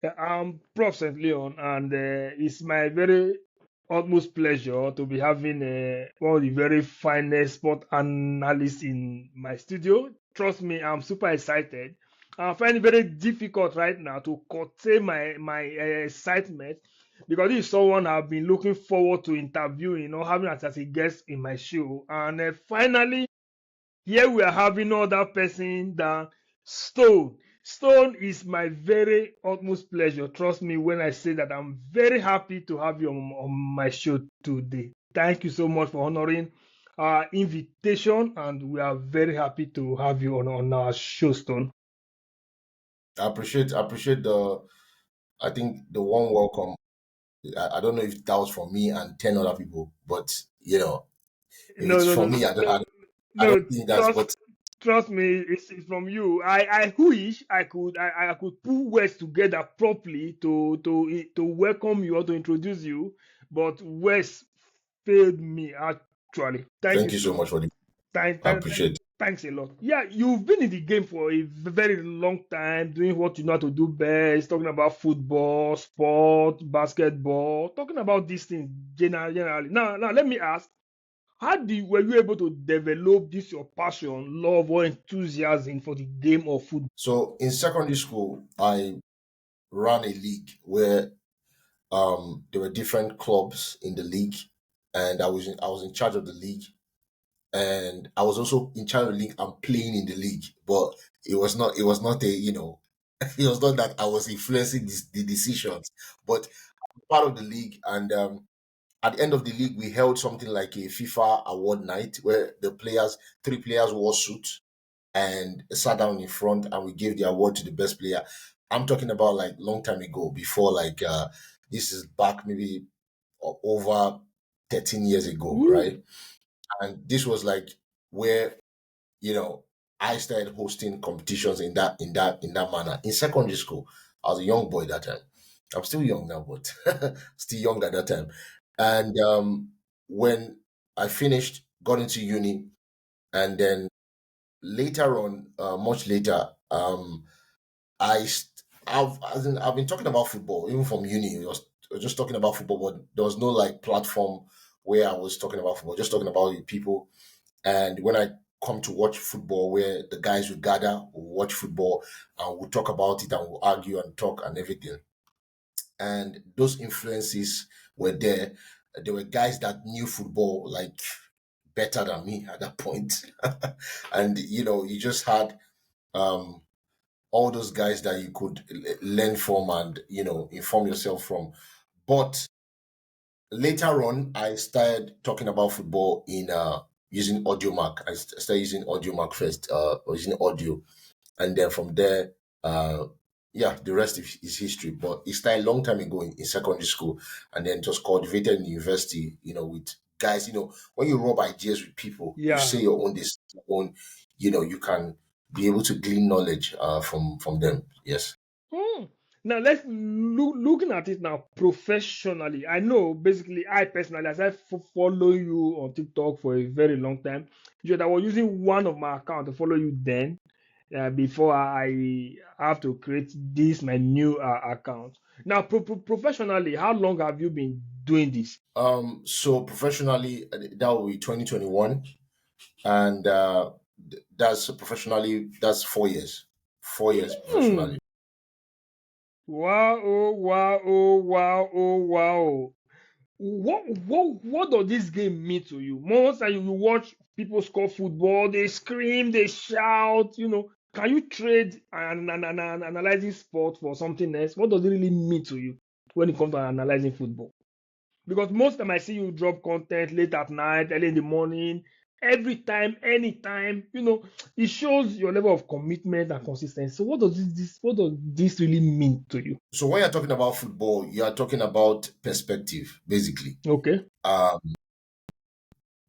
I'm Prof. St. Leon, and it's my very utmost pleasure to be having one of the very finest sport analysts in my studio. Trust me, I'm super excited. I find it very difficult right now to contain my excitement because this is someone I've been looking forward to interviewing or having as a guest in my show. And finally, here we are having another person than Stone. Stone is my very utmost pleasure. Trust me when I say that I'm very happy to have you on my show today. Thank you so much for honoring our invitation, and we are very happy to have you on our show, Stone. I appreciate I think the warm welcome. I don't know if that was for me and 10 other people, but if No, it's no, no, for no, me, no, I don't no. think that's Trust, what. trust me, it's from you. I wish I could put words together properly to welcome you or to introduce you, but words failed me actually. Thank you Thank you so so. much for the. Thank, I thank, thank, appreciate. thanks a lot. Yeah, you've been in the game for a very long time, doing what you know how to do best, talking about football, sport, basketball, talking about these things generally. Now, let me ask. Were you able to develop this your passion, love, or enthusiasm for the game of football? So in secondary school, I ran a league where there were different clubs in the league, and I was in charge of the league, and I was also in charge of the league and playing in the league. But it was not a it was not that I was influencing the decisions, but part of the league. And at the end of the league, we held something like a FIFA award night where three players wore suits and sat down in front, and we gave the award to the best player. I'm talking about like long time ago, before like this is back maybe over 13 years ago, Ooh. right? And this was like where you know I started hosting competitions in that manner in secondary school. I was a young boy that time. I'm still young now, but still young at that time. And when I finished, got into uni, and then later on, much later, I've been talking about football even from uni. I was just talking about football, but there was no like platform where I was talking about football. Just talking about it, people. And when I come to watch football, where the guys would gather, we'll watch football, and we'll talk about it, and we'll argue and talk and everything. And those influences were there. There were guys that knew football like better than me at that point. And you just had um all those guys that you could learn from and inform yourself from. But later on, I started talking about football in using AudioMac. I started using AudioMac first, or using audio, and then from there, uh, yeah, the rest is history. But it started a long time ago in secondary school, and then it was cultivated in university. With guys. When you rub ideas with people, you Yeah. say your own, this your own. You can be able to glean knowledge from them. Yes. Hmm. Now let's looking at it now professionally. I know basically I personally, as I follow you on TikTok for a very long time, I was using one of my account to follow you then. Before I have to create this my new account. Now, professionally, how long have you been doing this? So professionally, that will be 2021, and that's professionally. That's 4 years. 4 years Hmm. professionally. Wow, oh, wow, oh, wow, oh, wow. What does this game mean to you? Most time you watch people score football, they scream, they shout, Can you trade and analyzing sport for something else? What does it really mean to you when it comes to analyzing football? Because most time I see you drop content late at night, early in the morning, every time, anytime, it shows your level of commitment and consistency. So what does this really mean to you? So when you're talking about football, you are talking about perspective, basically. Okay. Um,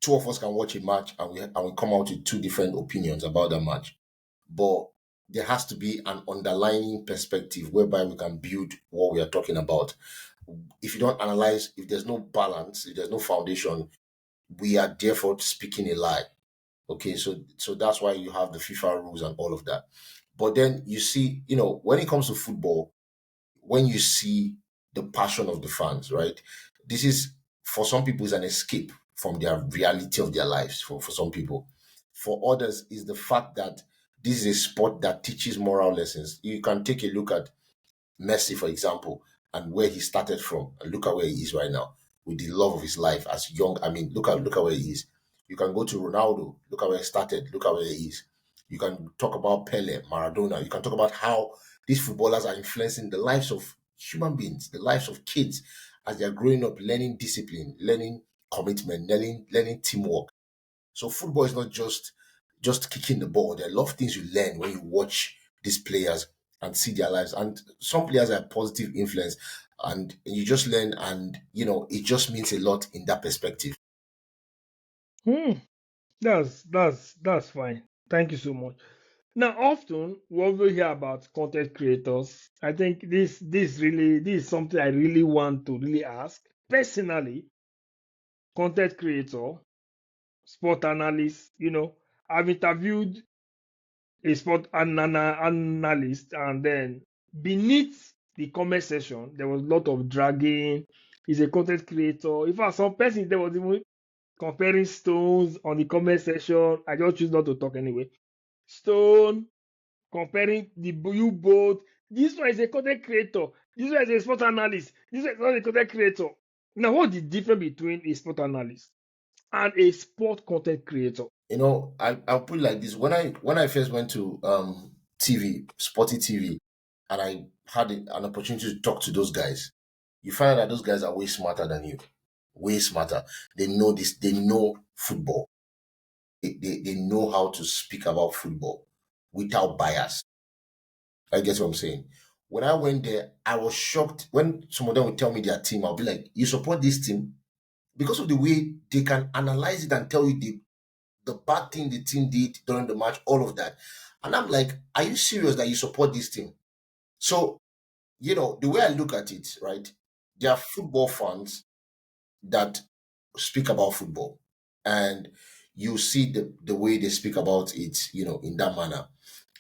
Two of us can watch a match, and we come out with two different opinions about the match, but there has to be an underlying perspective whereby we can build what we are talking about. If you don't analyze, if there's no balance, if there's no foundation, we are therefore speaking a lie. Okay, so that's why you have the FIFA rules and all of that. But then you see, when it comes to football, when you see the passion of the fans, right? This is, for some people, is an escape from their reality of their lives. For some people, for others, is the fact that this is a sport that teaches moral lessons. You can take a look at Messi, for example, and where he started from, and look at where he is right now with the love of his life as young. I mean, look at where he is. You can go to Ronaldo, look at where he started, look at where he is. You can talk about Pele, Maradona. You can talk about how these footballers are influencing the lives of human beings, the lives of kids as they're growing up, learning discipline, learning commitment, learning teamwork. So football is not just kicking the ball. There are a lot of things you learn when you watch these players and see their lives. And some players are positive influence, and you just learn, and it just means a lot in that perspective. Hmm. That's fine. Thank you so much. Now, often we also hear about content creators. I think this is something I really want to really ask. Personally, content creator, sport analyst, I've interviewed a analyst, and then beneath the comment section, there was a lot of dragging. He's a content creator. In fact, some person there was even comparing stones on the comment section. I just choose not to talk anyway. Stone comparing the U boat. This one is a content creator. This one is a sport analyst. This one is not a content creator. Now, what's the difference between a sport analyst and a sport content creator? I'll put it like this. When I first went to TV, sporty TV, and I had an opportunity to talk to those guys, you find out that those guys are way smarter than you. Way smarter. They know this, they know football. They know how to speak about football without bias. I guess what I'm saying. When I went there, I was shocked when some of them would tell me their team. I'll be like, "You support this team?" Because of the way they can analyze it and tell you the bad thing the team did during the match, all of that. And I'm like, "Are you serious that you support this team?" So, the way I look at it, right? There are football fans that speak about football, and you see the way they speak about it, in that manner.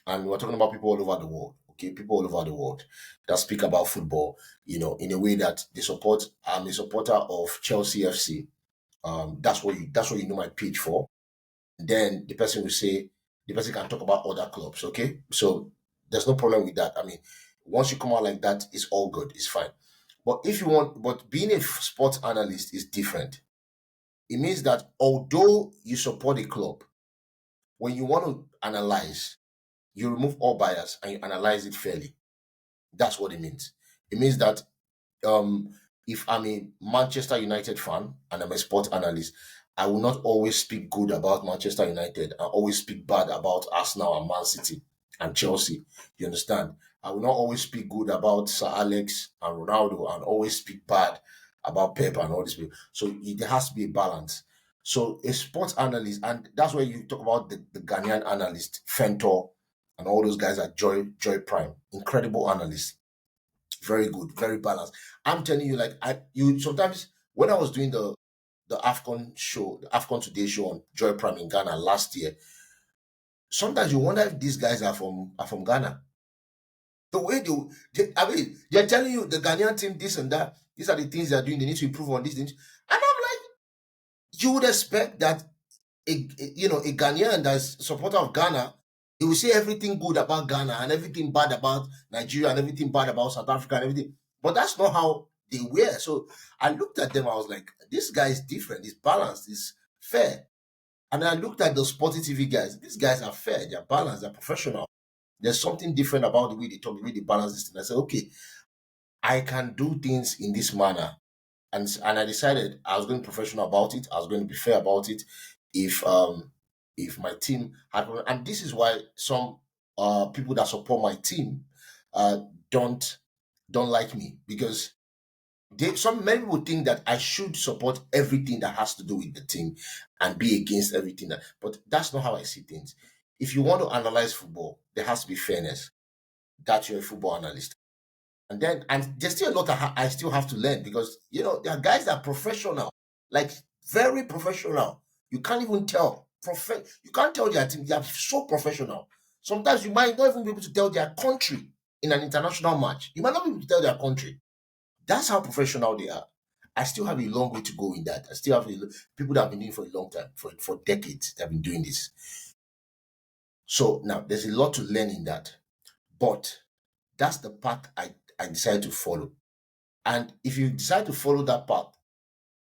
And we're talking about people all over the world, okay? People all over the world that speak about football, in a way that they support. I'm a supporter of Chelsea FC. That's what you know my page for. Then the person can talk about other clubs, okay? So there's no problem with that. I mean, once you come out like that, it's all good, it's fine. But being a sports analyst is different. It means that although you support a club, when you want to analyze, you remove all bias and you analyze it fairly. That's what it means. It means that um, if I'm a Manchester United fan and I'm a sport analyst, I will not always speak good about Manchester United. I always speak bad about Arsenal and Man City and Chelsea. You understand? I will not always speak good about Sir Alex and Ronaldo and always speak bad about Pep and all these people. So there has to be a balance. So a sports analyst, and that's where you talk about the Ghanaian analyst, Fentor, and all those guys at Joy Prime. Incredible analysts, very good, very balanced. I'm telling you, like you sometimes when I was doing the AFCON show, the AFCON Today show on Joy Prime in Ghana last year, sometimes you wonder if these guys are from Ghana. The way I mean, they're telling you the Ghanaian team this and that. These are the things they're doing. They need to improve on these things. And I'm like, you would expect that a Ghanaian that's a supporter of Ghana, he will say everything good about Ghana and everything bad about Nigeria and everything bad about South Africa and everything. But that's not how they were. So I looked at them, I was like, this guy is different, he's balanced, he's fair. And then I looked at the sporty TV guys. These guys are fair, they're balanced, they're professional. There's something different about the way they talk, the way they balance this thing. I said, okay, I can do things in this manner. And I decided I was going to be professional about it. I was going to be fair about it. If my team had, and this is why some people that support my team uh don't don't like me, because some many people think that I should support everything that has to do with the team and be against everything but that's not how I see things. If you want to analyze football, there has to be fairness. That you're a football analyst. And there's still a lot I still have to learn, because there are guys that are professional, like very professional. You can't even tell. You can't tell their team. They are so professional. Sometimes you might not even be able to tell their country. in an international match. You might not be able to tell their country. That's how professional they are. I still have a long way to go in that. I still have people that have been doing it for a long time, for decades, that have been doing this. So now there's a lot to learn in that. But that's the path I decided to follow. And if you decide to follow that path,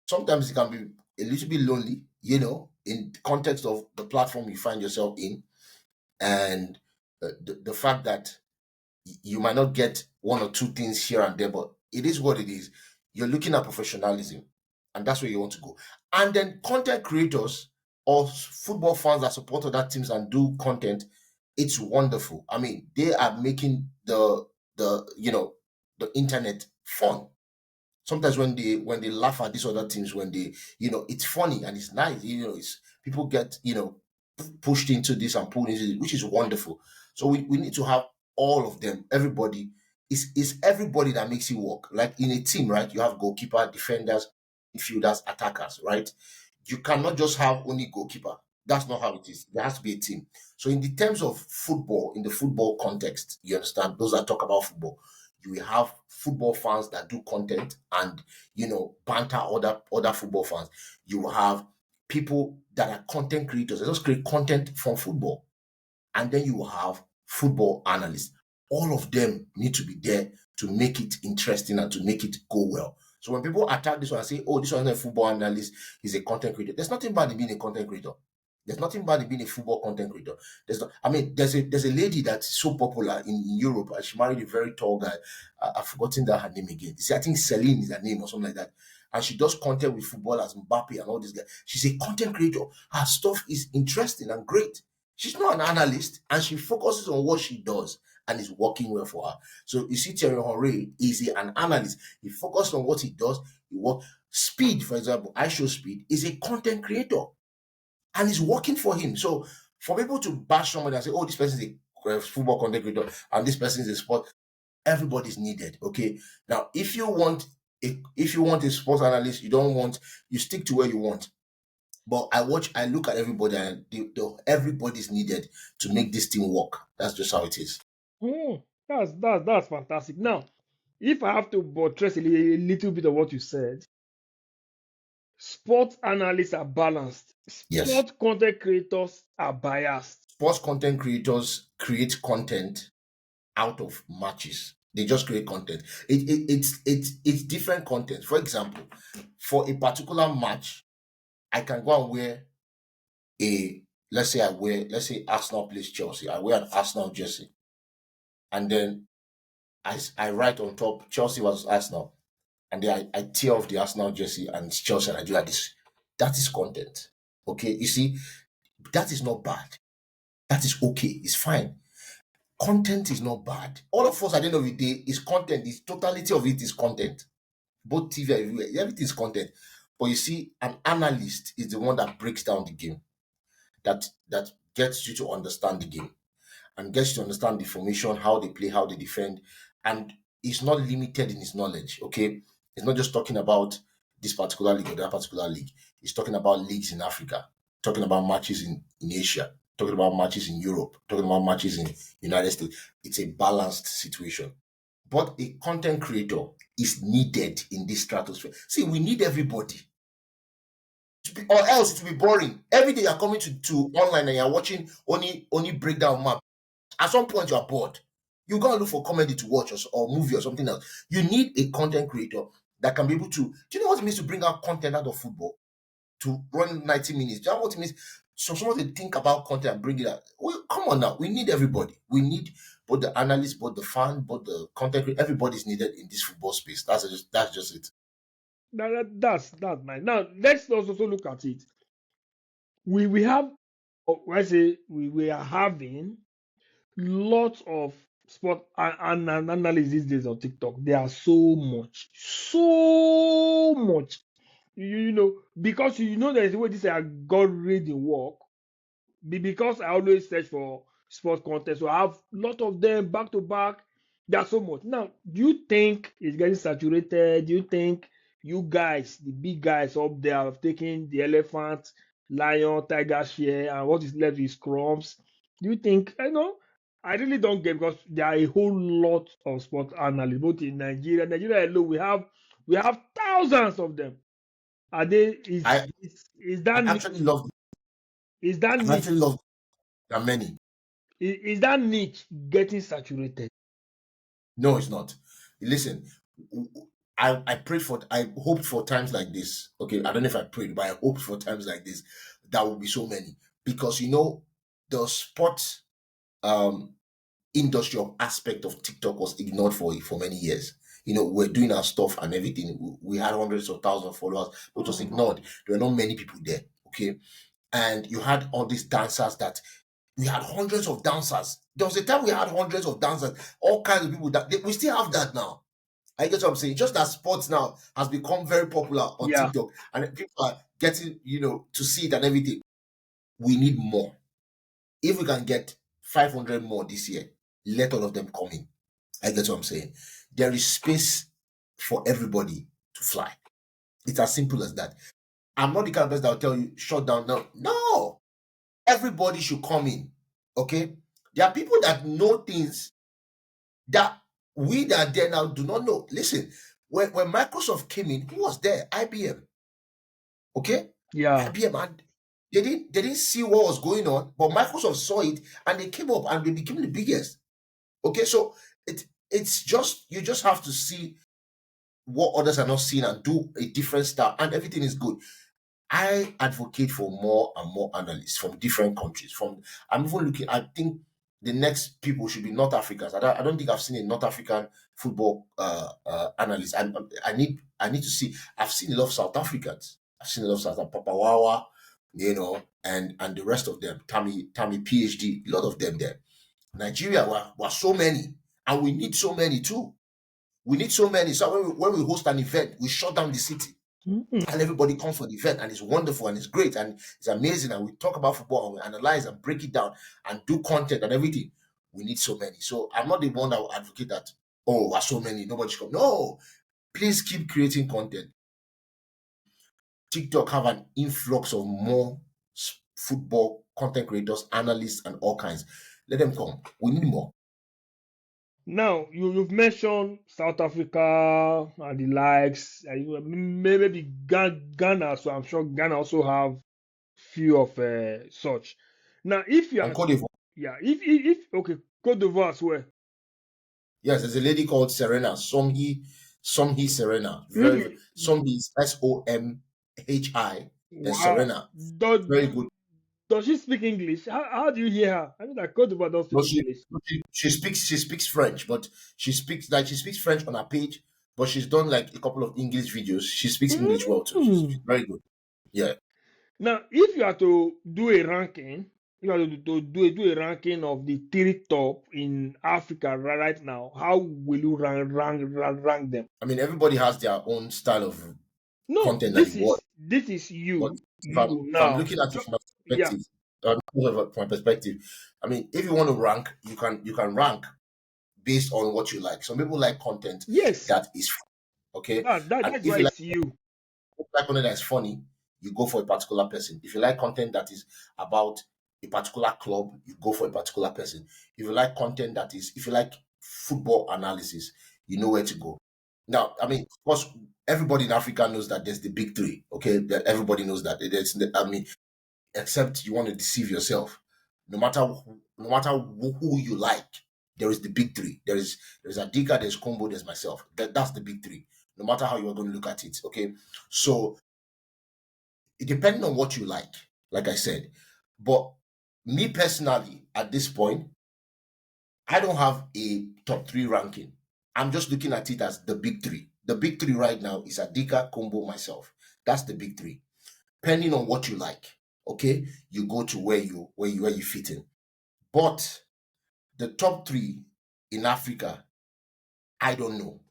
sometimes it can be a little bit lonely, in the context of the platform you find yourself in, and the fact that you might not get one or two things here and there, but it is what it is. You're looking at professionalism, and that's where you want to go. And then content creators or football fans that support other teams and do content, it's wonderful. I mean, they are making the internet fun. Sometimes when they laugh at these other teams, when they, it's funny and it's nice. It's people get pushed into this and pulled into it, which is wonderful. So we need to have all of them. Everybody is everybody that makes it work. Like in a team, right? You have goalkeeper, defenders, midfielders, attackers, right? You cannot just have only goalkeeper. That's not how it is. There has to be a team. So in the terms of football, in the football context, you understand, those that talk about football, you will have football fans that do content and banter other football fans. You will have people that are content creators. They just create content from football. And then you will have football analysts. All of them need to be there to make it interesting and to make it go well. So when people attack this one and say, oh, this one is a football analyst, he's a content creator, there's nothing bad in being a content creator. There's nothing bad in being a football content creator. There's a lady that's so popular in Europe, and she married a very tall guy. I've forgotten her name again. See, I think Celine is her name or something like that. And she does content with footballers, Mbappe and all these guys. She's a content creator. Her stuff is interesting and great. She's not an analyst, and she focuses on what she does, and it's working well for her. So you see, Thierry Henry is an analyst. He focuses on what he does. He work. Speed, for example, I Show Speed is a content creator, and it's working for him. So for people to bash somebody and say, "Oh, this person is a football content creator, and this person is a sport," everybody's needed. Okay. Now, if you want a sports analyst, you stick to where you want. But I look at everybody, and everybody's needed to make this thing work. That's just how it is. That's fantastic. Now, if I have to buttress a little bit of what you said, sports analysts are balanced. Yes. Sport content creators are biased. Sports content creators create content out of matches. They just create content. It's different content. For example, for a particular match, I can go and wear let's say Arsenal plays Chelsea. I wear an Arsenal jersey, and then I write on top Chelsea was Arsenal, and then I tear off the Arsenal jersey and it's Chelsea, and I do like this. That is content. Okay, you see, that is not bad. That is okay. It's fine. Content is not bad. All of us at the end of the day is content. The totality of it is content. Both TV, everywhere, everything is content. But you see, an analyst is the one that breaks down the game, that gets you to understand the game and gets you to understand the formation, how they play, how they defend, and it's not limited in his knowledge. Okay, it's not just talking about this particular league or that particular league. He's talking about leagues in Africa, talking about matches in Asia, talking about matches in Europe, talking about matches in United States. It's a balanced situation. But a content creator is needed in this stratosphere. See, we need everybody. Or else it will be boring. Every day you're coming to online and you're watching only breakdown map. At some point you're bored. You gotta look for comedy to watch or movie or something else. You need a content creator that can be able to. Do you know what it means to bring out content out of football? To run 90 minutes. Do you know what it means? So someone to think about content and bring it out. Well, come on now. We need everybody. We need both the analysts, both the fan, both the content creator. Everybody's needed in this football space. That's just it. That's nice. Now let's also look at it. We have, I say we are having lots of sport analysis these days on TikTok. There are so much. Because there's a way this algorithm work. Because I always search for sports content, so I have a lot of them back to back. There's so much. Now, do you think it's getting saturated? Do you think you guys, the big guys up there, have taken the elephant, lion, tiger share, and what is left is crumbs? Do you think, I really don't get, because there are a whole lot of sport analysts both in Nigeria. Nigeria alone, we have thousands of them. Are they I is that I actually niche love is that I actually niche love there are many. is that niche getting saturated? No, it's not. Listen, I prayed for I hoped for times like this. Okay, I don't know if I prayed, but I hoped for times like this that would be so many. Because the sport um industrial aspect of TikTok was ignored for many years. We're doing our stuff and everything. We had hundreds of thousands of followers, but it was ignored. There were not many people there. Okay. And you had all these dancers that we had hundreds of dancers. There was a time we had hundreds of dancers, all kinds of people we still have that now. I get what I'm saying. Just that sports now has become very popular on Yeah. TikTok and people are getting, to see it and everything. We need more. If we can get 500 more this year, let all of them come in. I get what I'm saying. There is space for everybody to fly. It's as simple as that. I'm not the kind of person that will tell you shut down now. No, everybody should come in. Okay, there are people that know things that we that are there now do not know. Listen, when Microsoft came in, who was there? IBM. Okay, Yeah. IBM, and they didn't see what was going on, but Microsoft saw it and they came up and they became the biggest. Okay, so it's just you just have to see what others are not seeing and do a different style, and everything is good. I advocate for more and more analysts from different countries. I'm even looking. I think the next people should be North Africans. I don't think I've seen a North African football analyst. I need to see. I've seen a lot of South Africans. I've seen a lot of South Papa Wawa, and the rest of them. Tammy PhD. A lot of them there. Nigeria were so many, and we need so many too. We need so many. So when we host an event, we shut down the city Mhm. and everybody comes for the event, and it's wonderful and it's great and it's amazing. And we talk about football and we analyze and break it down and do content and everything. We need so many. So I'm not the one that will advocate that, oh, we're so many, nobody should come. No, please keep creating content. TikTok have an influx of more football content creators, analysts, and all kinds. Let them come. We need more. Now you've mentioned South Africa and the likes, maybe Ghana. So I'm sure Ghana also have few of such. Now, if you And are Cote d'Ivoire. yeah, if okay, Cote d'Ivoire as well. Yes, there's a lady called Serena, Somhi Serena. Very Really? Somhi is Somhi, then Wow. Serena. Does Very good. does she speak English? How do you hear her? I mean, that Cote d'Ivoire don't No, speak English. she speaks French, but she speaks French on her page, but she's done like a couple of English videos. She speaks English well too. She's Mm. very good. Yeah. Now, if you are to do a ranking, you are to do a ranking of the three top in Africa right now, how will you rank them? I mean, everybody has their own style of No, content that they watch. this is But you if I'm, if I'm now. looking at it from my Yeah. perspective, I mean, if you want to rank, you can rank based on what you like. Some people like content Yes. that is fun, okay, and That's if why you like it's you. content that is funny, you go for a particular person. If you like content that is about a particular club, you go for a particular person. If you like football analysis, you know where to go. Now, I mean, of course, everybody in Africa knows that there's the big three. Okay, that everybody knows that. I mean, except you want to deceive yourself. No matter who you like, there is the big three. There's Adika, there's Combo, there's myself. That's the big three. No matter how you are going to look at it. Okay, so it depending on what you like I said. But me personally, at this point, I don't have a top three ranking. I'm just looking at it as the big three. The big three right now is Adika, Combo, myself. That's the big three. Depending on what you like, okay, you go to where you fit in. But the top three in Africa, I don't know,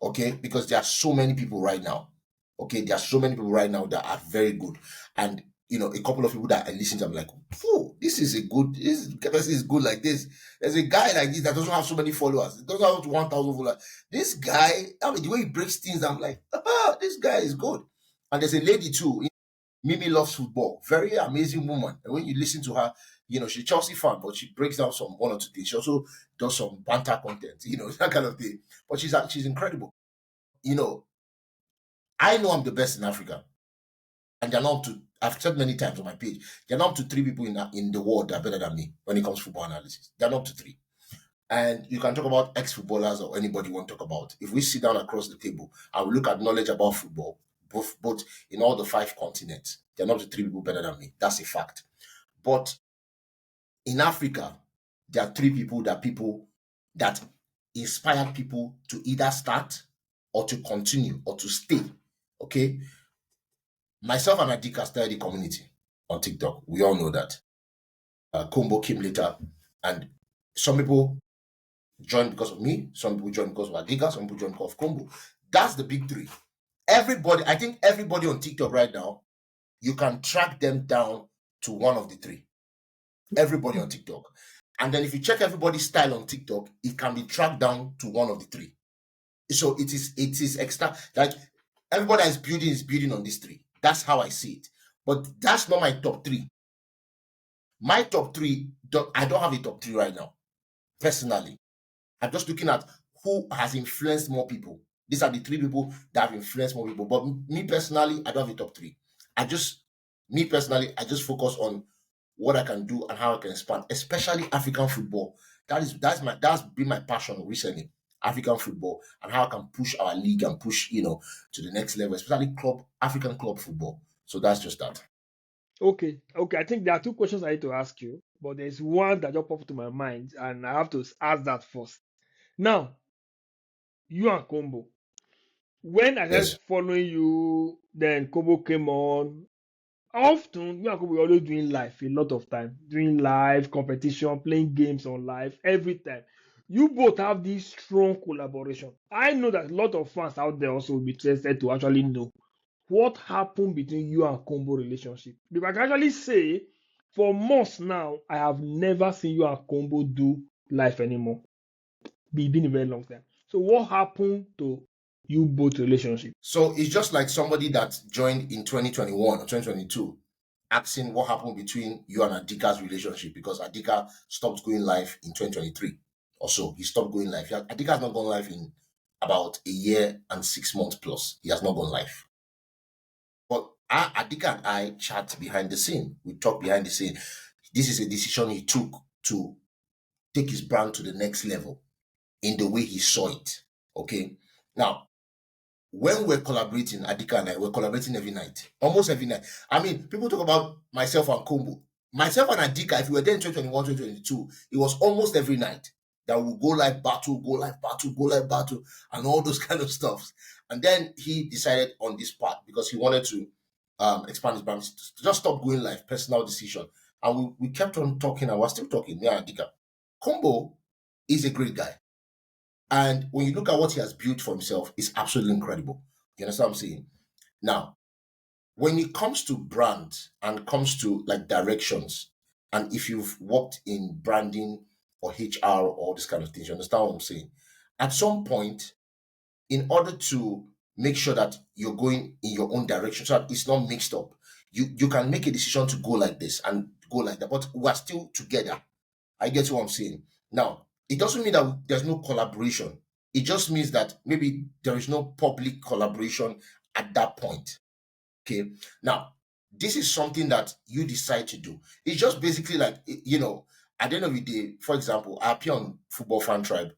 okay, because there are so many people right now. Okay, there are so many people right now that are very good, and a couple of people that I listen to, I'm like, oh, this person is good like this. There's a guy like this that doesn't have so many followers. It doesn't have 1,000 followers. This guy, I mean, the way he breaks things, I'm like, this guy is good. And there's a lady too. Mimi loves football. Very amazing woman. And when you listen to her, she's a Chelsea fan, but she breaks down some one or two things. She also does some banter content, that kind of thing. But she's incredible. I know I'm the best in Africa, and they're not up to. I've said many times on my page, they're not up to 3 people in the world that are better than me when it comes to football analysis. They're not up to 3. And you can talk about ex-footballers or anybody you want to talk about. If we sit down across the table and we look at knowledge about football, both in all the 5 continents, they're not up to 3 people better than me. That's a fact. But in Africa, there are 3 people that inspired people to either start or to continue or to stay. Okay. Myself and Adika started the community on TikTok. We all know that. Combo came later, and some people joined because of me, some people joined because of Adika, some people joined because of Combo. That's the big 3. I think everybody on TikTok right now, you can track them down to one of the 3. Everybody on TikTok. And then if you check everybody's style on TikTok, it can be tracked down to one of the 3. So it is extra. Like everybody is building on these 3. That's how I see it. But that's not my top 3. My top 3, I don't have a top 3 right now. Personally, I'm just looking at who has influenced more people. These are the 3 people that have influenced more people. But me personally, I don't have a top 3. I just focus on what I can do and how I can expand, especially African football. That's been my passion recently. African football and how I can push our league and push, to the next level, especially African club football. So that's just that. Okay. I think there are 2 questions I need to ask you, but there's one that just popped to my mind, and I have to ask that first. Now, you and Combo. When I started Yes. following you, then Combo came on. Often, you and Combo were always doing live a lot of time, doing live competition, playing games on live every time. You both have this strong collaboration. I know that a lot of fans out there also will be interested to actually know what happened between you and Combo relationship. Because I can actually say, for months now, I have never seen you and Combo do live anymore. It's been a very long time. So what happened to you both relationship? So it's just like somebody that joined in 2021 or 2022 asking what happened between you and Adika's relationship, because Adika stopped going live in 2023 or so. He stopped going live. Adika has not gone live in about a year and 6 months plus. He has not gone live. But Adika and I chat behind the scene. We talk behind the scene. This is a decision he took to take his brand to the next level in the way he saw it. Okay. Now, when we're collaborating, Adika and I, we're collaborating every night, almost every night. I mean, people talk about myself and Combo. Myself and Adika, if we were there in 2021, 2022, it was almost every night that we go live battle, and all those kind of stuff. And then he decided on this part because he wanted to expand his brand, to just stop going live, personal decision. And we kept on talking, and we're still talking, me and Adika. Combo is a great guy. And when you look at what he has built for himself, it's absolutely incredible. You understand what I'm saying? Now, when it comes to brand and comes to like directions, and if you've worked in branding or HR or all this kind of things, you understand what I'm saying? At some point, in order to make sure that you're going in your own direction, so that it's not mixed up, you can make a decision to go like this and go like that, but we're still together. I get what I'm saying. Now, it doesn't mean that there's no collaboration. It just means that maybe there is no public collaboration at that point. Okay. Now, this is something that you decide to do. It's just basically like, at the end of the day, for example, I appear on Football Fan Tribe.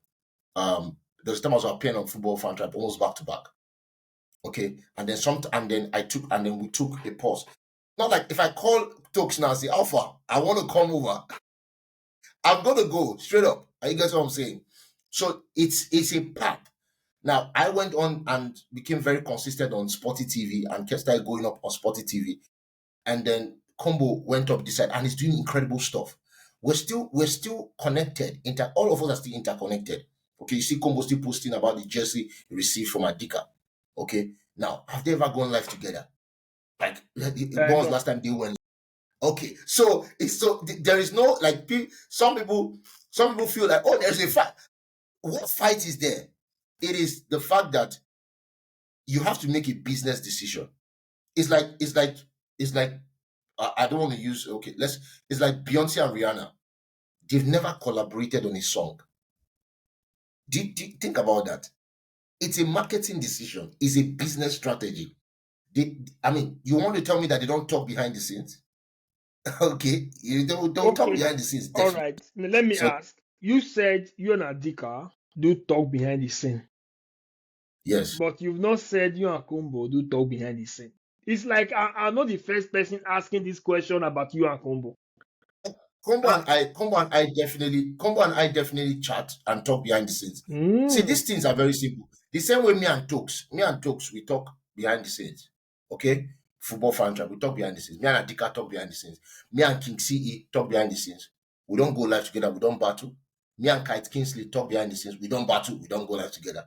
There's time I was appearing on Football Fan Tribe almost back to back. Okay. And then we took a pause. Not like if I call Tokes now and say, Alpha, I want to come over. I'm gonna go straight up. You get what I'm saying? So it's a path. Now I went on and became very consistent on Sporty TV and kept started going up on Sporty TV. And then Combo went up this side and he's doing incredible stuff. We're still connected. All of us are still interconnected. Okay, you see Combo still posting about the jersey he received from Adika. Okay. Now, have they ever gone live together? Like when was No. last time they went? Okay, so there is no like some people feel like, oh, there's a fight. What fight is there? It is the fact that you have to make a business decision. It's like I don't want to use, okay, it's like Beyonce and Rihanna. They've never collaborated on a song. Do you think about that? It's a marketing decision. It's a business strategy. I mean, you want to tell me that they don't talk behind the scenes? Okay, don't talk Okay, behind the scenes, all definitely. right. Now, let me So ask. You said you and Adika do talk behind the scene, yes, but you've not said you and Kumbo do talk behind the scene. It's like I'm not the first person asking this question about you and Kumbo. And Combo and I definitely chat and talk behind the scenes. See, mm, these things are very simple. The same way me and Tokes, we talk behind the scenes. Okay, football franchise, we talk behind the scenes. Me and Adika talk behind the scenes. Me and King CE talk behind the scenes. We don't go live together. We don't battle. Me and Kite Kingsley talk behind the scenes. We don't battle. We don't go live together.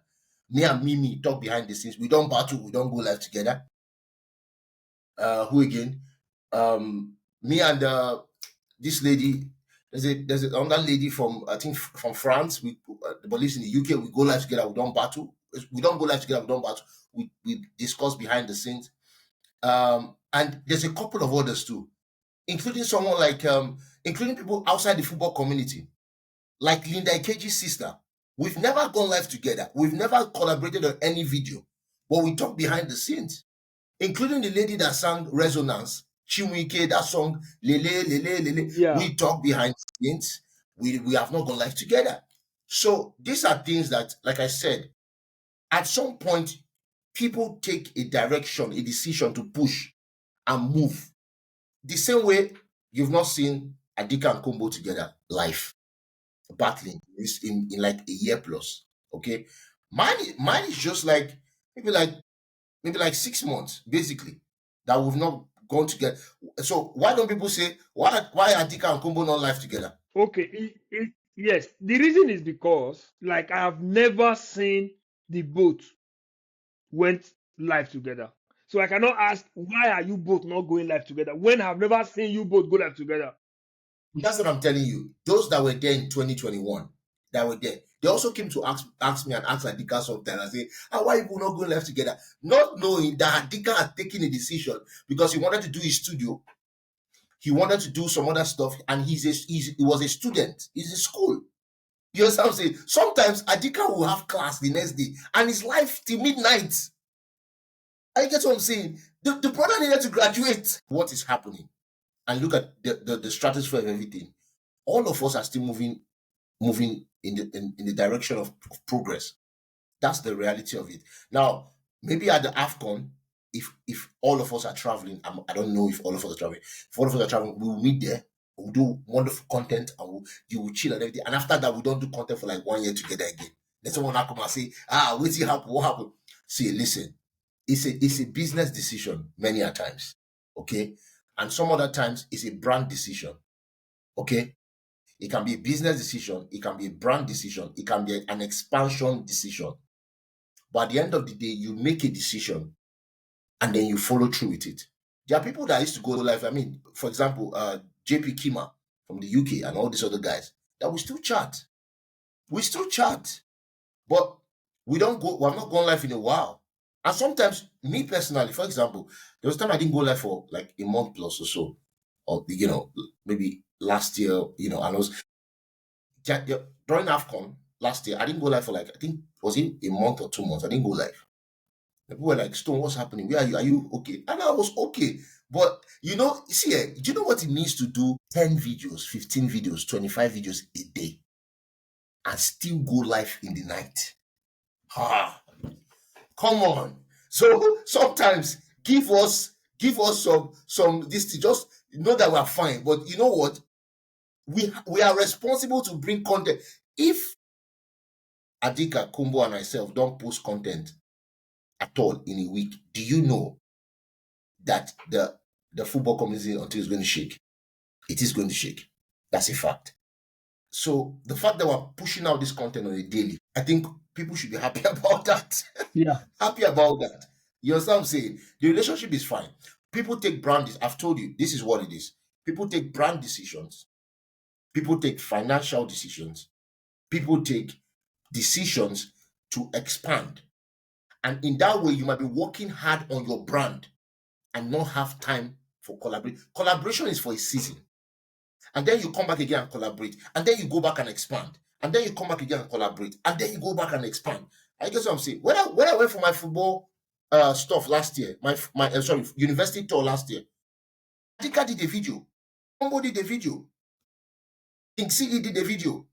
Me and Mimi talk behind the scenes. We don't battle. We don't go live together. Who again? Me and this lady. There's another lady from, I think, from France. We but lives in the UK. We go live together. We don't battle. We don't go live together. We don't battle. We discuss behind the scenes. And there's a couple of others too, including someone like including people outside the football community, like Linda Ikeji's sister. We've never gone live together. We've never collaborated on any video, but we talk behind the scenes, including the lady that sang Resonance, Chinwike, that song, Lele, Lele, Lele. yeah, We talk behind the scenes. We have not gone live together. So these are things that, like I said, at some point, people take a direction, a decision to push and move. The same way you've not seen Adika and Kumbo together live, battling in like a year plus. Okay. Mine is just like maybe like maybe like 6 months, basically, that we've not gone together. So why don't people say why are Dika and Kumbo not live together? okay. Yes, the reason is because like I have never seen the both went live together. So I cannot ask why are you both not going live together when I've never seen you both go live together. That's what I'm telling you. Those that were there in 2021, that were there, they also came to ask me and ask Adika sometimes and say, why you not going live together? Not knowing that Adika had taken a decision because he wanted to do his studio. He wanted to do some other stuff, and he was a student. He's in school. You understand what I'm saying? Sometimes Adika will have class the next day and his life till midnight. I get what I'm saying. The brother needed to graduate. What is happening? And look at the stratosphere of everything. All of us are still moving in the direction of progress. That's the reality of it. Now, maybe at the AFCON, if all of us are traveling, I don't know if all of us are traveling. If all of us are traveling, we will meet there. We'll do wonderful content, and you will chill and everything. And after that, we don't do content for like 1 year together again. Then someone will come and say, what's happened? What happened? See, listen, it's a business decision many a times, okay? And some other times it's a brand decision, okay? It can be a business decision, it can be a brand decision, it can be an expansion decision. But at the end of the day, you make a decision and then you follow through with it. There are people that used to go live. I mean, for example, JP Kima from the UK and all these other guys that we still chat. We still chat, but we don't go. We have not gone live in a while. And sometimes, me personally, for example, there was a time I didn't go live for like a month plus or so, or maybe last year. And I was during AFCON last year. I didn't go live for like, I think, was it a month or 2 months? I didn't go live. People were like, Stone, what's happening? Where are you? Are you okay? And I was okay. But you see, do you know what it means to do 10 videos, 15 videos, 25 videos a day and still go live in the night? Ah, come on. So sometimes give us some this to just know that we're fine. But you know what? We are responsible to bring content. If Adika, Kumbo, and myself don't post content at all in a week, do you know that the football community until is going to shake? It is going to shake. That's a fact. So the fact that we're pushing out this content on a daily, I think people should be happy about that. Yeah. Happy about that. You understand what I'm saying? The relationship is fine. People take brand. I've told you, this is what it is. People take brand decisions. People take financial decisions. People take decisions to expand. And in that way, you might be working hard on your brand and not have time for collaborate. Collaboration is for a season. And then you come back again and collaborate. And then you go back and expand. And then you come back again and collaborate. And then you go back and expand. I guess what I'm saying. When I went for my football stuff last year, my university tour last year, Dika did a video. Combo did a video. King CD did a video.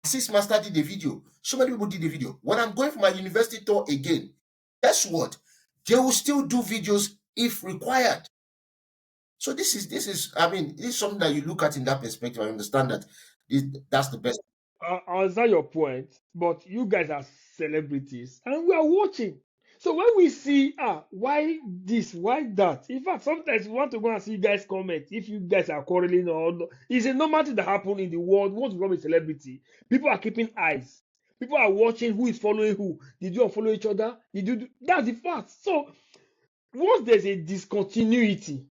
Assist Master did a video. So many people did a video. When I'm going for my university tour again, guess what? They will still do videos if required. So this is I mean, this is something that you look at in that perspective. I understand that that's the best. I understand your point, but you guys are celebrities and we are watching. So when we see, why this, why that? In fact, sometimes we want to go and see you guys comment if you guys are quarreling or not. It's a normal thing that happen in the world. Once you become a celebrity, people are keeping eyes. People are watching who is following who. Did you unfollow each other? Did you do? That's the fact. So once there's a discontinuity,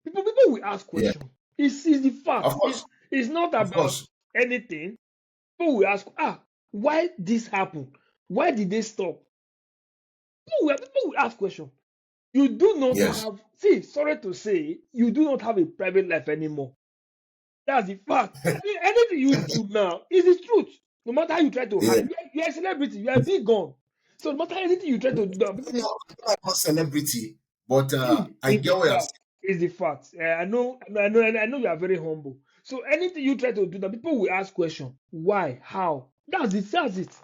people will ask Yeah, questions. It's the of fact. course, It's not of about course. anything. People will ask, why this happened? Why did they stop? People will ask questions. You do not Yes. have, see, sorry to say, you do not have a private life anymore. That's the fact. Anything you do now is the truth. No matter how you try to Yeah. hide, you are a celebrity, you are a big gun. So no matter anything you try to do, now, people, I'm not a celebrity, but I it's the get what you're saying. fact. It's the fact. I know you are very humble. So anything you try to do, now people will ask questions. Why? How? That's it. That's it.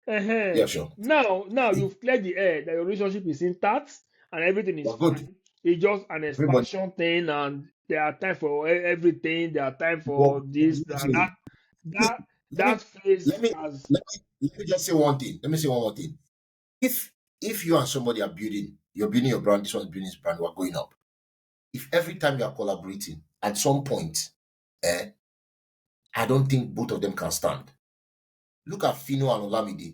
Yeah, Uh-huh. sure. Now you've cleared the air that your relationship is intact and everything is Well, good. fine. It's just an Everybody, expansion thing, and there are time for everything. There are time for well, this and that. That let me that phase let me has. let me just say one thing. Let me say one more thing. If you and somebody are you're building your brand, this one's building his brand, we're going up. If every time you are collaborating, at some point, eh, I don't think both of them can stand. Look at Fino and Olamide.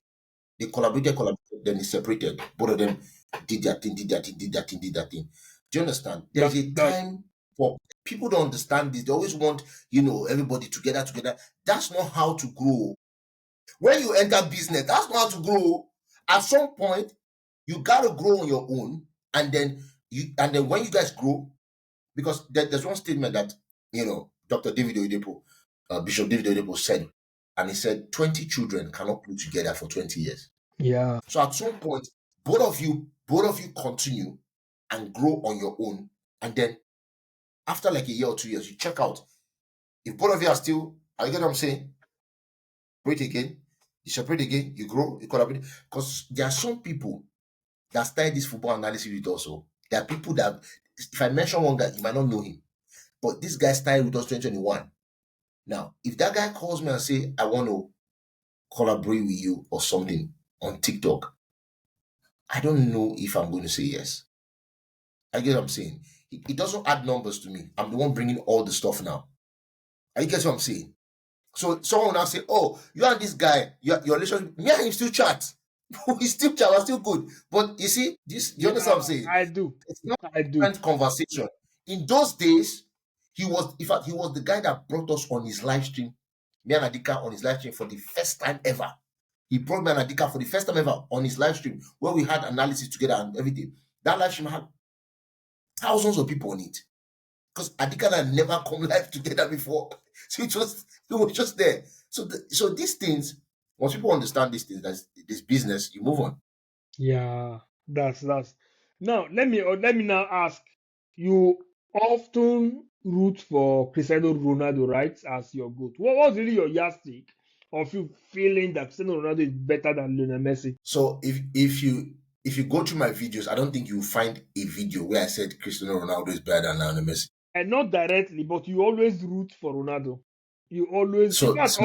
They collaborated, then they separated. Both of them did their thing, did their thing, did their thing, did their thing. Do you understand? There's a That time for people don't understand this. They always want, everybody together. That's not how to grow. When you enter business, that's not how to grow. At some point, you gotta grow on your own, and then when you guys grow, because there's one statement that Dr. David Oyedepo, Bishop David Oyedepo said, and he said 20 children cannot play together for 20 years. Yeah. So at some point, both of you continue and grow on your own, and then after like a year or 2 years, you check out. If both of you are still, you get what I'm saying? Break again, you separate again, you grow, you collaborate. Because there are some people that started this football analysis with also. There are people that, if I mention one guy, you might not know him, but this guy started with us 2021. Now, if that guy calls me and say, I want to collaborate with you or something on TikTok, I don't know if I'm going to say yes. I get what I'm saying. It doesn't add numbers to me. I'm the one bringing all the stuff now. I get what I'm saying. So someone will now say, "Oh, you and this guy, your relationship, me and him still chat. We still chat. We're still good." But you see, this. You understand what I'm saying? I do. It's not I a do. different conversation. In those days, in fact, he was the guy that brought us on his live stream. Me and Adika on his live stream for the first time ever. He brought me and Adika for the first time ever on his live stream where we had analysis together and everything. That live stream had thousands of people on it because Adika had never come live together before. So it was just there. So these things, once people understand these things, that's this business, you move on. Yeah. That's. Now let me now ask. You often root for Cristiano Ronaldo, right, as your goat. What was really your yardstick of you feeling that Cristiano Ronaldo is better than Lionel Messi? So if you go through my videos, I don't think you'll find a video where I said Cristiano Ronaldo is better than Lionel Messi. And not directly, but you always root for Ronaldo. You always, in So, fact, so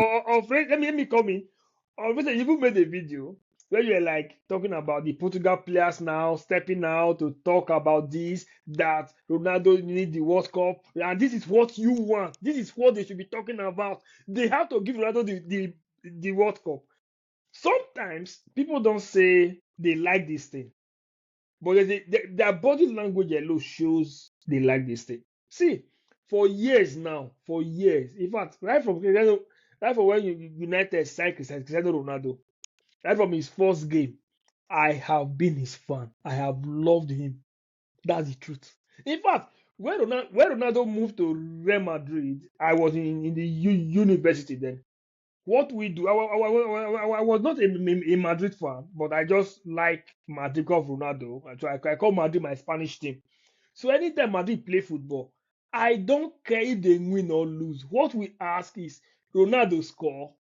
let me come in. Or you even made a video where you're like talking about the Portugal players now stepping out to talk about this, that Ronaldo need the World Cup, and this is what you want. This is what they should be talking about. They have to give Ronaldo the World Cup. Sometimes people don't say they like this thing, but their body language alone shows they like this thing. See, for years now, for years, in fact, right from when United signed Cristiano Ronaldo, right from his first game, I have been his fan. I have loved him. That's the truth. In fact, When Ronaldo moved to Real Madrid, I was in the university then. What we do, I was not a Madrid fan, but I just like Madrid because of Ronaldo. So I call Madrid my Spanish team. So anytime Madrid play football, I don't care if they win or lose. What we ask is Ronaldo score.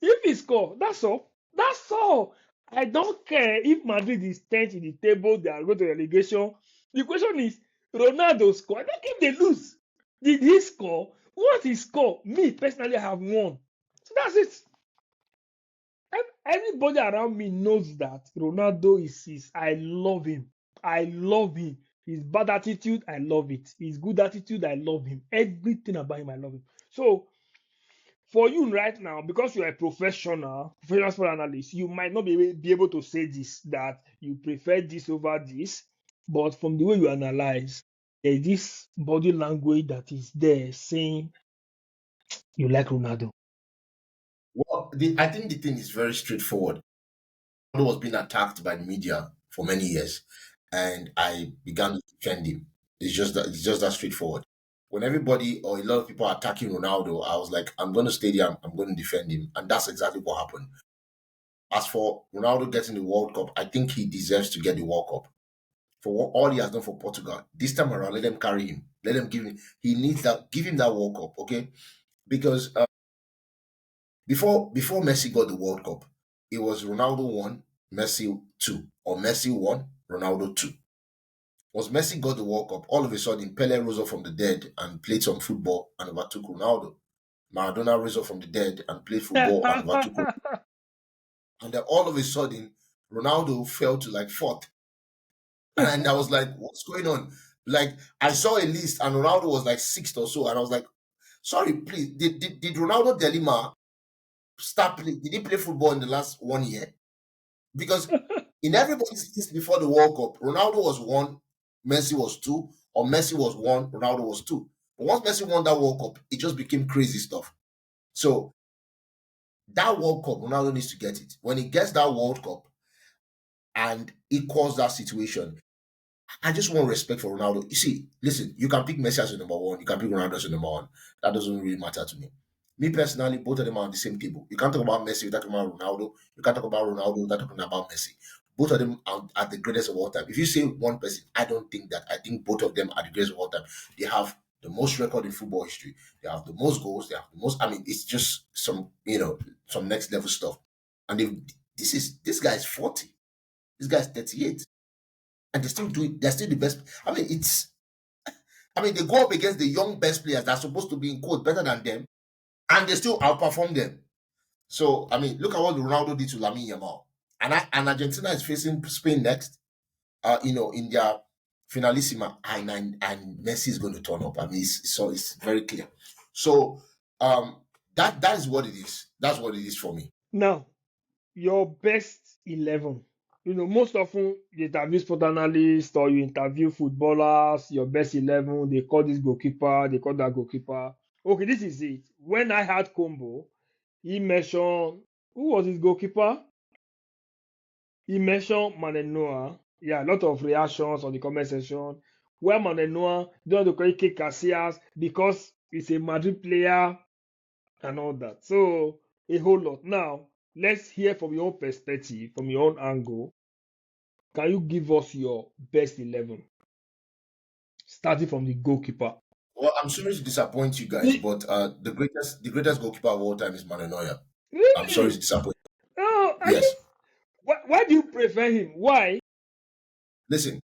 If he score, that's all. That's all. I don't care if Madrid is 10th in the table, they are going to relegation. The question is Ronaldo score. I don't care if they lose. Did he score? What he score? Me personally, I have won. So that's it. Everybody around me knows that Ronaldo is I love him. I love him. His bad attitude, I love it. His good attitude, I love him. Everything about him, I love him. So for you right now, because you're a professional sport analyst, you might not be able to say this, that you prefer this over this. But from the way you analyze, there's this body language that is there saying you like Ronaldo. Well, I think the thing is very straightforward. Ronaldo was being attacked by the media for many years, and I began to defend him. It's just that straightforward. When everybody or a lot of people are attacking Ronaldo, I was like, I'm going to stay there. I'm going to defend him, and that's exactly what happened. As for Ronaldo getting the World Cup, I think he deserves to get the World Cup for all he has done for Portugal. This time around, let them carry him. Let them give him. He needs that. Give him that World Cup, okay? Because before Messi got the World Cup, it was Ronaldo one, Messi two, or Messi one, Ronaldo two. Once Messi got the World Cup, all of a sudden Pele rose up from the dead and played some football and overtook Ronaldo. Maradona rose up from the dead and played football and overtook Ronaldo. And then all of a sudden, Ronaldo fell to like fourth. And I was like, what's going on? Like, I saw a list and Ronaldo was like sixth or so. And I was like, sorry, please, did Ronaldo Delima start play? Did he play football in the last 1 year? Because in everybody's list before the World Cup, Ronaldo was one, Messi was two, or Messi was one, Ronaldo was two. But once Messi won that World Cup, it just became crazy stuff. So that World Cup, Ronaldo needs to get it. When he gets that World Cup and equals that situation, I just want respect for Ronaldo. You see, listen, you can pick Messi as your number one, you can pick Ronaldo as your number one. That doesn't really matter to me. Me personally, both of them are on the same table. You can't talk about Messi without talking about Ronaldo. You can't talk about Ronaldo without talking about Messi. Both of them are the greatest of all time. If you say one person, I don't think that. I think both of them are the greatest of all time. They have the most record in football history. They have the most goals. They have the most. I mean, it's just some next level stuff. And this guy is 40. This guy is 38, and they still do it. They're still the best. I mean, they go up against the young best players that are supposed to be in quote better than them, and they still outperform them. So, I mean, look at what Ronaldo did to Lamine Yamal. And Argentina is facing Spain next, in their finalissima, and Messi is going to turn up. I mean, it's very clear. So, that is what it is. That's what it is for me. Now, your best 11. Most often you interview sport analysts or you interview footballers, your best 11, they call this goalkeeper, they call that goalkeeper. Okay, this is it. When I had Combo, he mentioned, who was his goalkeeper? He mentioned Manenoa. Yeah, a lot of reactions on the comment section. Where Manenoa don't want to call it Casillas because he's a Madrid player and all that. So, a whole lot. Now, let's hear from your own perspective, from your own angle. Can you give us your best 11? Starting from the goalkeeper. Well, I'm sorry to disappoint you guys, but the greatest goalkeeper of all time is Manuel Neuer. I'm sorry to Really? disappoint. Oh, I Yes, think. Why do you prefer him? Why? listen.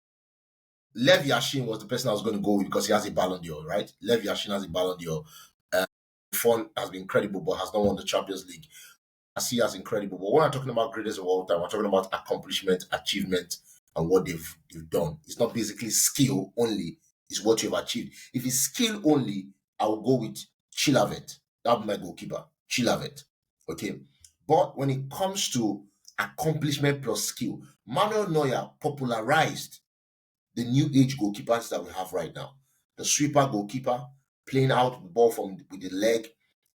Lev Yashin was the person I was going to go with because he has a Ballon d'Or, right? Lev Yashin has a Ballon d'Or. Fun has been incredible, but has not won the Champions League. I see as incredible. But when I'm talking about greatest of all time, I'm talking about accomplishment, achievement, and what they've done. It's not basically skill only, it's what you've achieved. If it's skill only, I will go with Chilavet. That would be my goalkeeper. Chilavet. Okay. But when it comes to accomplishment plus skill, Manuel Neuer popularized the new age goalkeepers that we have right now. The sweeper goalkeeper, playing out the ball with the leg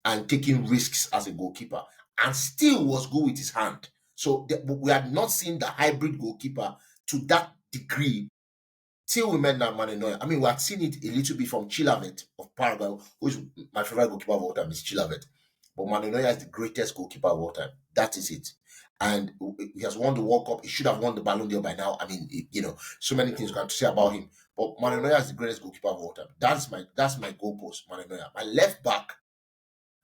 and taking risks as a goalkeeper, and still was good with his hand. So we had not seen the hybrid goalkeeper to that degree till we met Manu Neuer. I mean, we had seen it a little bit from Chilavet of Paraguay, who is my favorite goalkeeper of all time, is Chilavet. But Manu Neuer is the greatest goalkeeper of all time. That is it. And he has won the World Cup. He should have won the Ballon d'Or by now. I mean, so many things you can say about him. But Manu Neuer is the greatest goalkeeper of all time. That's my goalpost, Manu Neuer. My left back,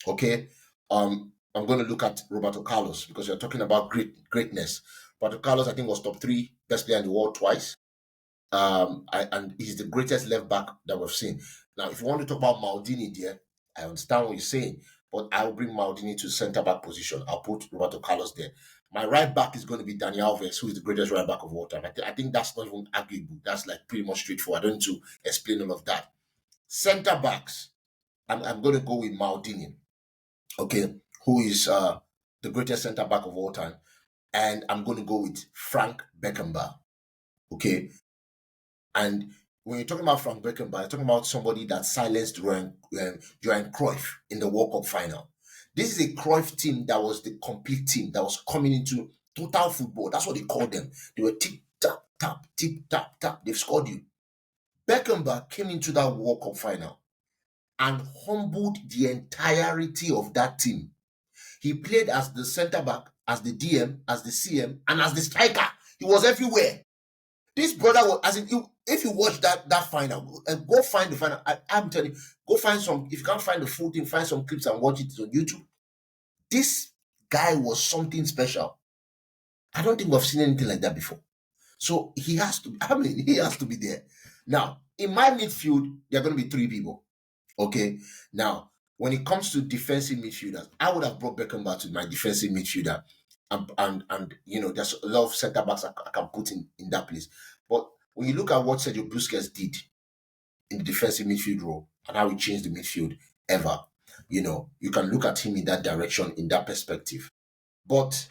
okay. I'm going to look at Roberto Carlos because you're talking about greatness. Roberto Carlos, I think, was top 3 best player in the world twice. And he's the greatest left back that we've seen. Now, if you want to talk about Maldini there, I understand what you're saying, but I'll bring Maldini to center back position. I'll put Roberto Carlos there. My right back is going to be Daniel Alves, who is the greatest right back of all time. I think that's not even arguable. That's like pretty much straightforward. I don't need to explain all of that. Center backs, I'm going to go with Maldini, okay, who is the greatest center back of all time. And I'm going to go with Frank Beckenbauer, okay. And when you're talking about Frank Beckenbauer, you're talking about somebody that silenced Johan Cruyff in the World Cup final. This is a Cruyff team that was the complete team that was coming into total football. That's what they called them. They were tick, tap, tap, tick, tap, tap. They've scored you. Beckenbauer came into that World Cup final and humbled the entirety of that team. He played as the center back, as the DM, as the CM, and as the striker. He was everywhere. This brother was, as in, if you watch that final, go find the final. I'm telling you, go find some. If you can't find the full thing, find some clips and watch it on YouTube. This guy was something special. I don't think we've seen anything like that before. So he has to. I mean, he has to be there. Now, in my midfield, there are going to be 3 people. Okay. Now, when it comes to defensive midfielders, I would have brought Beckenbauer to my defensive midfielder. And there's a lot of center backs I can put in that place. But when you look at what Sergio Busquets did in the defensive midfield role and how he changed the midfield ever, you can look at him in that direction, in that perspective. But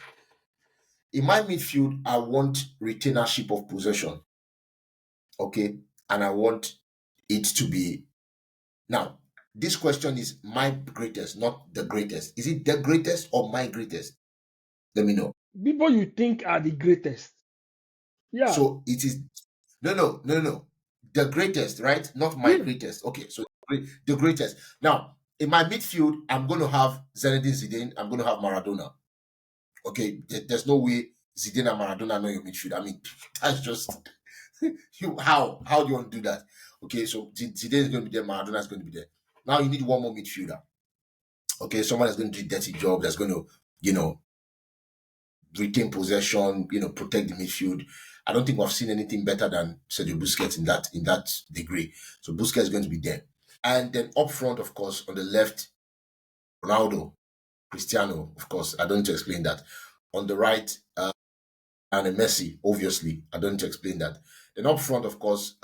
in my midfield, I want retainership of possession. Okay. And I want it to be. Now, this question is my greatest, not the greatest. Is it the greatest or my greatest? Let me know. People you think are the greatest. Yeah. So it is no. The greatest, right? Not my greatest. Okay, so the greatest. Now, in my midfield, I'm going to have Zinedine Zidane. I'm going to have Maradona. Okay, there's no way Zidane and Maradona are not your midfield. I mean, that's just how do you want to do that? Okay, so Zidane is going to be there. Maradona is going to be there. Now you need one more midfielder. Okay, someone that's going to do dirty job. That's going to, retain possession, protect the midfield. I don't think we've seen anything better than Sergio Busquets in that degree. So Busquets is going to be there. And then up front, of course, on the left, Ronaldo, Cristiano, of course. I don't need to explain that. On the right, and Messi, obviously. I don't need to explain that. Then up front, of course,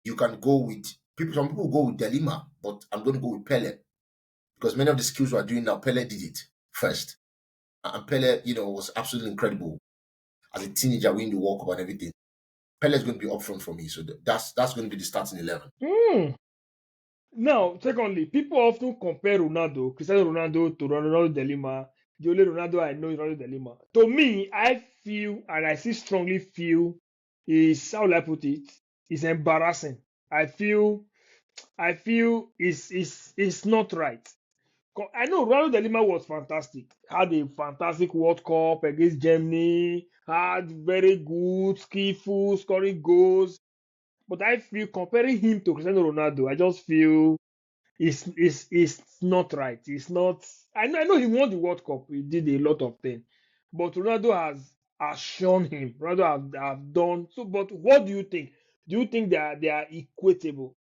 you can go with people. Some people go with Delima, but I'm going to go with Pele because many of the skills we're doing now, Pele did it first. And Pele, was absolutely incredible. As a teenager, winning the World Cup and everything. Pele is going to be up front for me. So that's going to be the starting 11. Now, secondly, people often compare Cristiano Ronaldo, to Ronaldo Delima. The only Ronaldo I know is Ronaldo Delima. To me, I feel, and I still strongly feel, is, how will I put it, is embarrassing. I feel it's not right. I know Ronaldo Delima was fantastic. Had a fantastic World Cup against Germany. Had very good, skillful, scoring goals. But I feel comparing him to Cristiano Ronaldo, I just feel it's not right. It's not. I know he won the World Cup. He did a lot of things, but Ronaldo has shown him. Ronaldo have done so. But what do you think? Do you think they are equatable?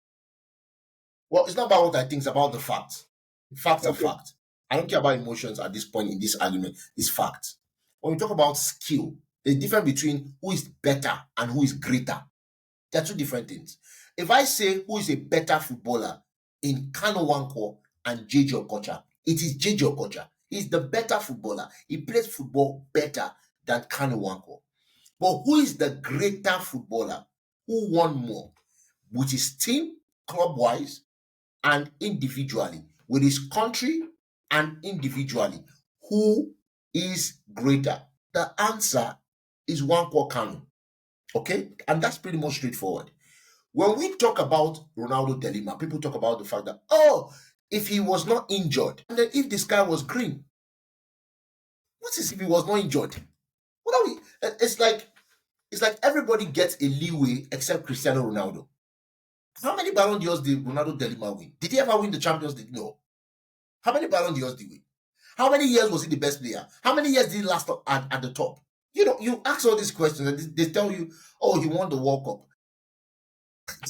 Well, it's not about what I think, it's about the facts. Facts are Okay. facts. I don't care about emotions at this point in this argument. It's facts. When we talk about skill, there's a difference between who is better and who is greater. They're 2 different things. If I say who is a better footballer in Kano Wanko and JJ Okocha, it is JJ Okocha. He's the better footballer. He plays football better than Kano Wanko. But who is the greater footballer? Who won more? With his team, club-wise, and individually, with his country and individually, who is greater? The answer is Wanko Kanu. Okay, and that's pretty much straightforward. When we talk about Ronaldo Delima, people talk about the fact that, oh, if he was not injured, and then if the sky was green, what is if he was not injured? What are we? It's like everybody gets a leeway except Cristiano Ronaldo. How many Ballon d'Ors did Ronaldo Delima win? Did he ever win the Champions League? No. How many Ballon d'Ors did he win? How many years was he the best player? How many years did he last at the top? You ask all these questions and they tell you, oh, he won the World Cup.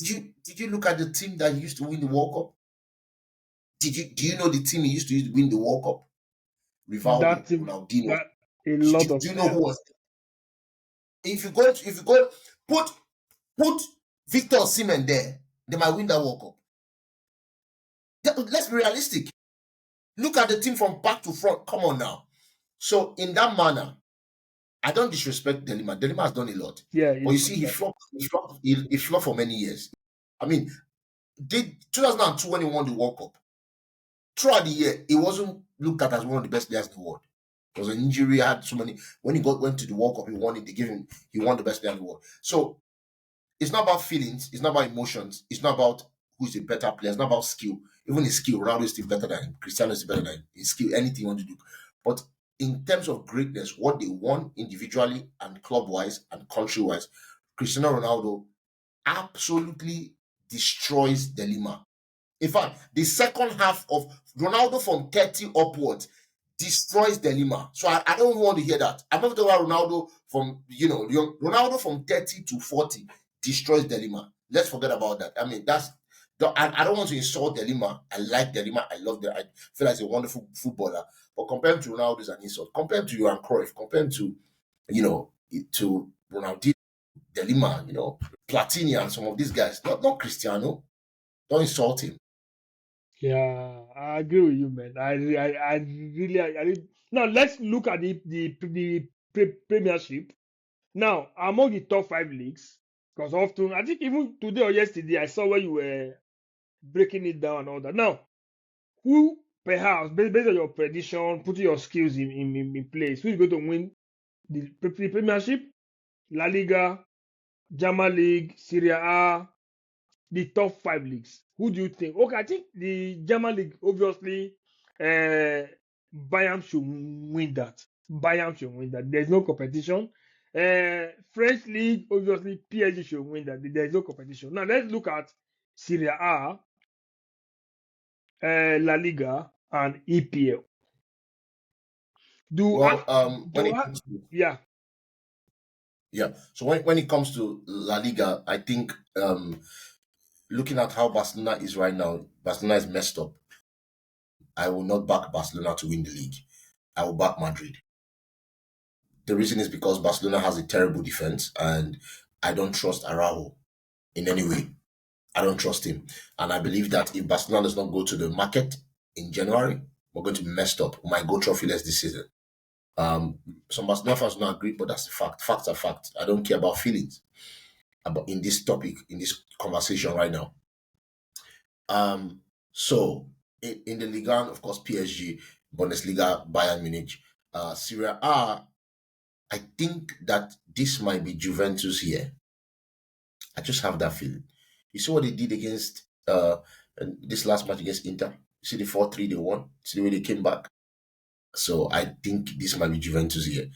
Did you look at the team that used to win the World Cup? Do you know the team he used to win the World Cup? Rivaldo, That team, Ronaldinho. that a lot Do of you know who players. was? If you go put Victor Osimhen there, they might win that World Cup. Let's be realistic. Look at the team from back to front. Come on now. So in that manner, I don't disrespect Delima. Delima has done a lot. Yeah, But you see, he flopped for many years. I mean, 2002 when he won the World Cup, throughout the year, he wasn't looked at as one of the best players in the world. There was an injury, had so many. When he went to the World Cup, he won it. He won the best player in the world. So it's not about feelings, it's not about emotions, it's not about who's a better player, it's not about skill. Even his skill, Ronaldo is still better than him, Cristiano is better than him, his skill, anything you want to do. But in terms of greatness, what they won individually and club-wise and country-wise, Cristiano Ronaldo absolutely destroys Delima. In fact, the second half of Ronaldo from 30 upwards destroys Delima. So I don't want to hear that. I'm not talking about Ronaldo from, Ronaldo from 30 to 40 destroys Delima. Let's forget about that. I mean, I don't want to insult Delima. I like Delima. I love that. I feel like he's a wonderful footballer. But compared to Ronaldo is an insult. Compared to Johan Cruyff, compared to, to Ronaldo, Delima, Platini and some of these guys. Not Cristiano. Don't insult him. Yeah, I agree with you, man. I really. Now let's look at the Premiership. Now among the top five leagues, because often I think even today or yesterday I saw where you were breaking it down and all that. Now, who perhaps based on your prediction, putting your skills in place, who is going to win the Premiership, La Liga, German League, Serie A, the top five leagues? Who do you think? Okay, I think the German league, obviously, Bayern should win that. Bayern should win that. There's no competition. French league, obviously, PSG should win that. There's no competition. Now let's look at Serie A, La Liga, and EPL. Do Well, have when do it have, comes to yeah. So when it comes to La Liga, I think looking at how Barcelona is right now, Barcelona is messed up. I will not back Barcelona to win the league. I will back Madrid. The reason is because Barcelona has a terrible defense, and I don't trust Araujo in any way. I don't trust him, and I believe that if Barcelona does not go to the market in January, we're going to be messed up. We might go trophyless this season. Some Barcelona fans don't agree, but that's the fact. Facts are facts. I don't care about feelings about in this topic, in this conversation right now. So in the Liga, of course, PSG, Bundesliga, Bayern Munich, Serie A. I think that this might be Juventus here. I just have that feeling. You see what they did against this last match against Inter. You see the 4-3 they won. See the way they came back. So I think this might be Juventus here.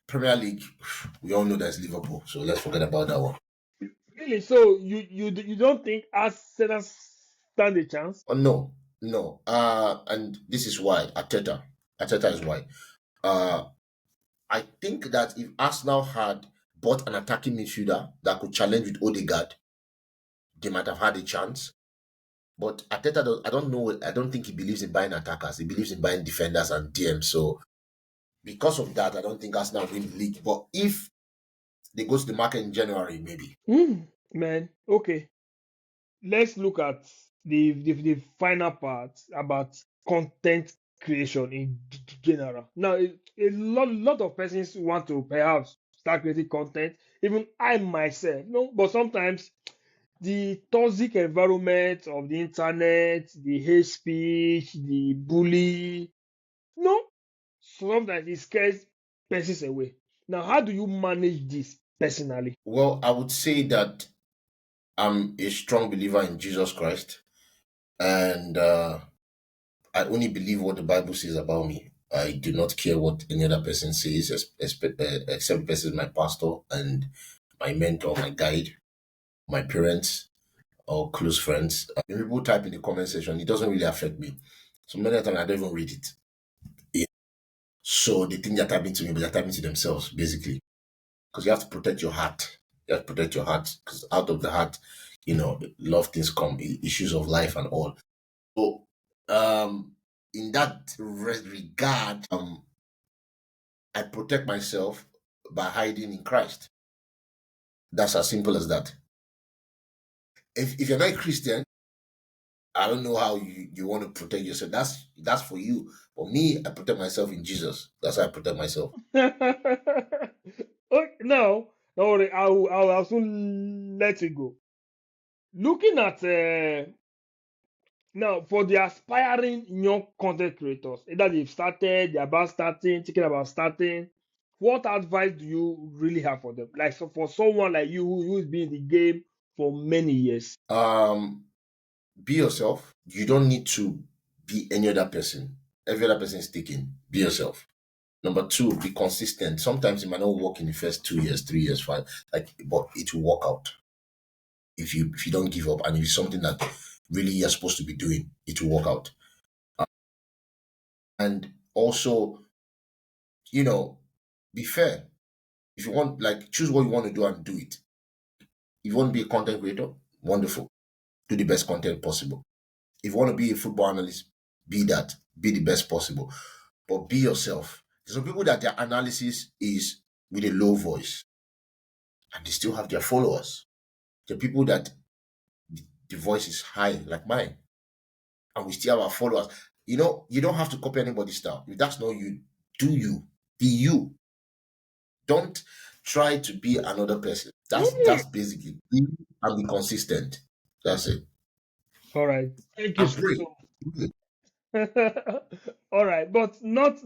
Premier League, we all know that's Liverpool, so let's forget about that one. Really? So you don't think Arsenal stand a chance? Oh no, no. And this is why Ateta. Ateta is why. I think that if Arsenal had bought an attacking midfielder that could challenge with Odegaard, they might have had a chance. But Ateta, I don't know. I don't think he believes in buying attackers. He believes in buying defenders and DMs. So because of that, I don't think Arsenal win the league. But if they go to the market in January, maybe. Man, okay. Let's look at the final part about content creation in general. Now, a lot of persons want to perhaps start creating content. Even I myself, no, but sometimes the toxic environment of the internet, the hate speech, the bully, no, sometimes it scares persons away. Now, how do you manage this personally? Well, I would say that I'm a strong believer in Jesus Christ, and I only believe what the Bible says about me. I do not care what any other person says, except the person is my pastor and my mentor, my guide, my parents, or close friends. When people type in the comment section, it doesn't really affect me. So many times I don't even read it. Yeah. So they think they're typing to me, but they're typing to themselves, basically. Because you have to protect your heart. You have to protect your heart, because out of the heart, a lot of things come, issues of life and all. So, in that regard, I protect myself by hiding in Christ. That's as simple as that. If you're not a Christian, I don't know how you want to protect yourself. That's for you. For me, I protect myself in Jesus. That's how I protect myself. Okay, now, don't worry, I'll soon let you go. Looking at now for the aspiring young content creators, either they've started, they're about starting, thinking about starting, what advice do you really have for them? Like, so for someone like you who's been in the game for many years. Um, be yourself. You don't need to be any other person. Every other person is taken. Be yourself. Number two, be consistent. Sometimes it might not work in the first 2 years, 3 years, five, but it will work out if you don't give up, and if it's something that really you're supposed to be doing, it will work out. And also, you know, be fair. If you want, like, choose what you want to do and do it. If you want to be a content creator, wonderful. Do the best content possible. If you want to be a football analyst, be that. Be the best possible. But be yourself. There's some people that their analysis is with a low voice and they still have their followers. The people that the voice is high, like mine, and we still have our followers. You don't have to copy anybody's style. If that's not you, do you. Be you. Don't try to be another person. That's basically be and be consistent. That's it. All right. Thank you And pray. so. All right, but not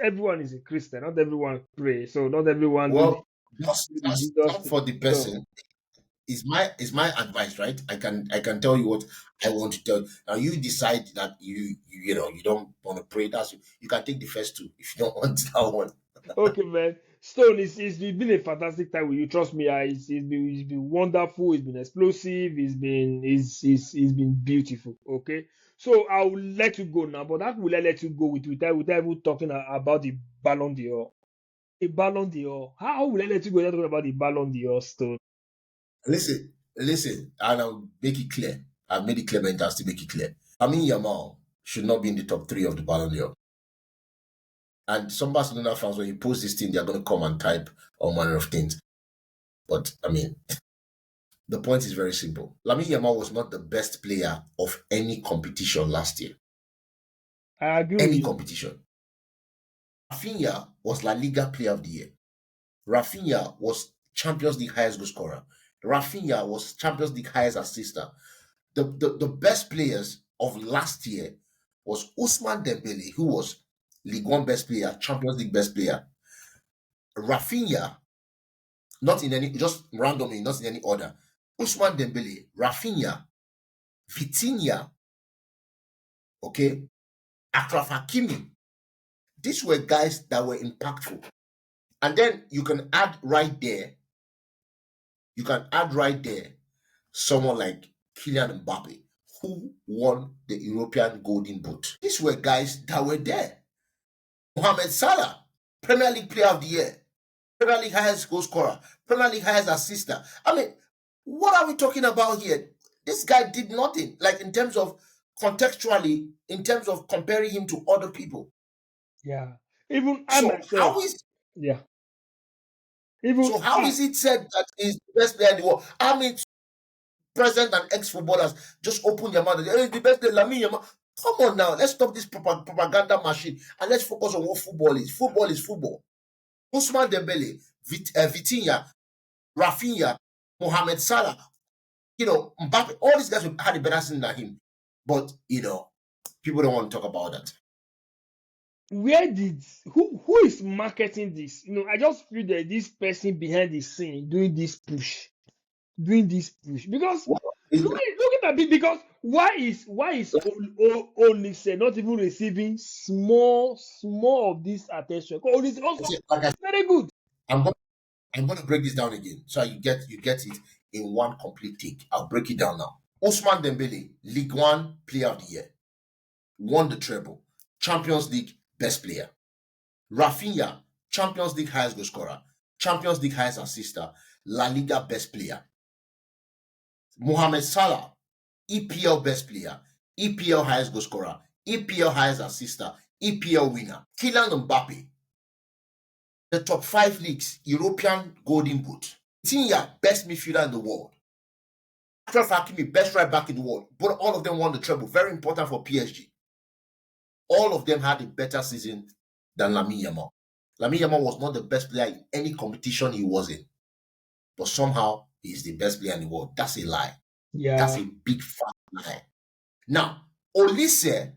everyone is a Christian. Not everyone pray. So not everyone Well, that's do the that's Jesus not thing. for the So person. Is my advice, right? I can tell you what I want to tell you. Now you decide that you don't want to pray. You can take the first two if you don't want that one. okay, man. Stone, it's been a fantastic time with you. Trust me, it's been wonderful. It's been explosive. It's been beautiful. Okay, so I will let you go now. But that will I let you go without even talking about the Ballon d'Or. A Ballon d'Or. How will I let you go without talking about the Ballon d'Or, Stone? Listen, and I'll make it clear. I've made it clear many times to make it clear. Amin Yamal should not be in the top three of the Ballon d'Or. And some Barcelona fans, when you post this thing, they're going to come and type all manner of things. But I mean, the point is very simple. Lamine Yamal was not the best player of any competition last year. I agree with Any you. competition. Rafinha was La Liga Player of the Year. Rafinha was Champions League highest goal scorer. Rafinha was Champions League highest assister. The best players of last year was Ousmane Dembele, who was League One best player, Champions League best player. Rafinha, not in any, just randomly, not in any order. Ousmane Dembele, Rafinha, Vitinha, okay, Akraf Hakimi. These were guys that were impactful. And then you can add right there someone like Kylian Mbappe, who won the European Golden Boot. These were guys that were there. Mohamed Salah, Premier League Player of the Year, Premier League highest goal scorer, Premier League highest assister. I mean, what are we talking about here? This guy did nothing, like in terms of contextually, in terms of comparing him to other people. Yeah. Even I So myself. Yeah. Even how is it said that he's the best player in the world? I mean, present and ex-footballers just open their mouth and say, hey, the best player, Lamine Yamal. Come on now, let's stop this propaganda machine and let's focus on what football is. Football is football. Ousmane Dembele, Vitinha, Rafinha, Mohamed Salah, Mbappe, all these guys had a better season than him. But, people don't want to talk about that. where did who is marketing this? I just feel that this person behind the scene doing this push. doing this push? Because Well, it- looking at it, because why is Olise not even receiving small of this attention? Because Olise also like I said, very good. I'm going I'm going to break this down again so you get it in one complete take. I'll break it down now. Ousmane Dembele, League One Player of the Year, won the treble, Champions League Best Player. Rafinha, Champions League highest goal scorer, Champions League highest assister, La Liga Best Player. Mohamed Salah, EPL Best Player, EPL highest goal scorer, EPL highest assister, EPL winner. Kylian Mbappe, the top 5 leagues, European Golden Boot. Tinya, best midfielder in the world. Achraf Hakimi, best right back in the world. But all of them won the treble. Very important for PSG. All of them had a better season than Lamine Yamal. Lamine Yamal was not the best player in any competition he was in. But somehow he's the best player in the world. That's a lie. That's Yeah, a big fat lie. Now, Olise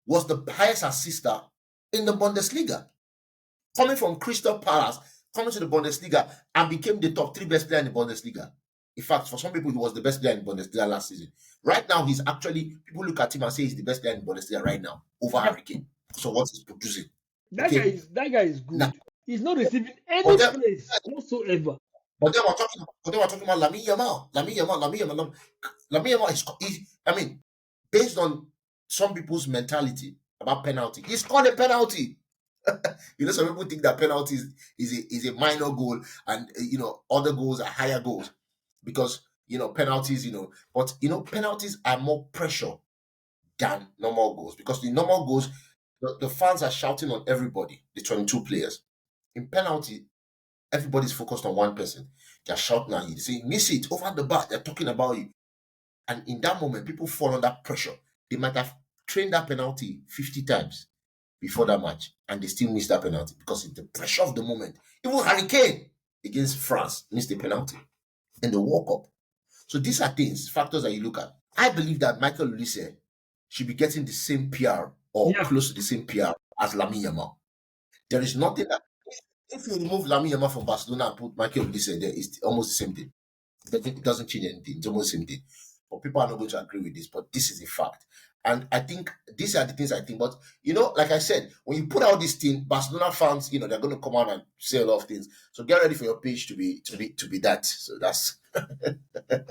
was the highest assister in the Bundesliga. Coming from Crystal Palace, coming to the Bundesliga, and became the top 3 best player in the Bundesliga. In fact, for some people, he was the best player in the Bundesliga last season. Right now, he's actually, people look at him and say he's the best player in the Bundesliga right now, over yeah. Harry Kane. So what he's producing. That guy Okay? is that guy is Now, good. He's not receiving but any then, praise whatsoever. but then we're talking about Lamine Yamal. Lamine Yamal I mean, based on some people's mentality about penalty, he scored a penalty. Some people think that penalty is a minor goal, and other goals are higher goals because penalties. But penalties are more pressure than normal goals because the normal goals, the fans are shouting on everybody, the 22 players. In penalty, everybody's focused on one person. They're shouting at you. They say, miss it over the bar. They're talking about you. And in that moment, people fall under pressure. They might have trained that penalty 50 times before that match, and they still missed that penalty because it's the pressure of the moment. Even Harry Kane against France missed the penalty in the World Cup. So these are factors that you look at. I believe that Michael Olise should be getting the same PR or Yeah, close to the same PR as Lamine Yamal. There is nothing that if you remove Lamine Yamal from Barcelona and put Michael Olise there, it's almost the same thing. It doesn't change anything. It's almost the same thing. But people are not going to agree with this. But this is a fact. And I think these are the things I think. But like I said, when you put out this thing, Barcelona fans, they're going to come out and say a lot of things. So get ready for your page to be that. So that's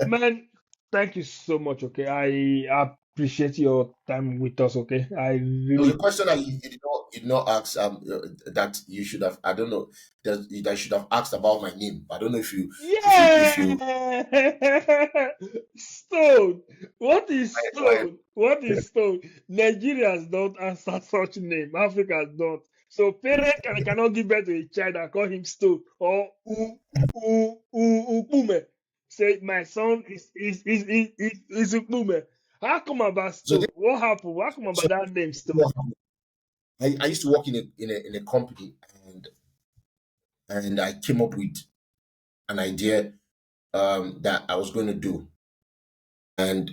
man. Thank you so much. Okay, I appreciate your time with us. Okay, I there was really. a question that you did not ask that you should have. I don't know that I should have asked about my name. I don't know if you Yeah! Stone! What is why stone? What is stone? Nigerians don't answer such name. Africans don't. So parents cannot give birth to a child and call him stone or ukume. Say my son is ukume. How come about so stone? What happened? How come so about that name stone? I used to work in a company, and I came up with an idea that I was going to do, and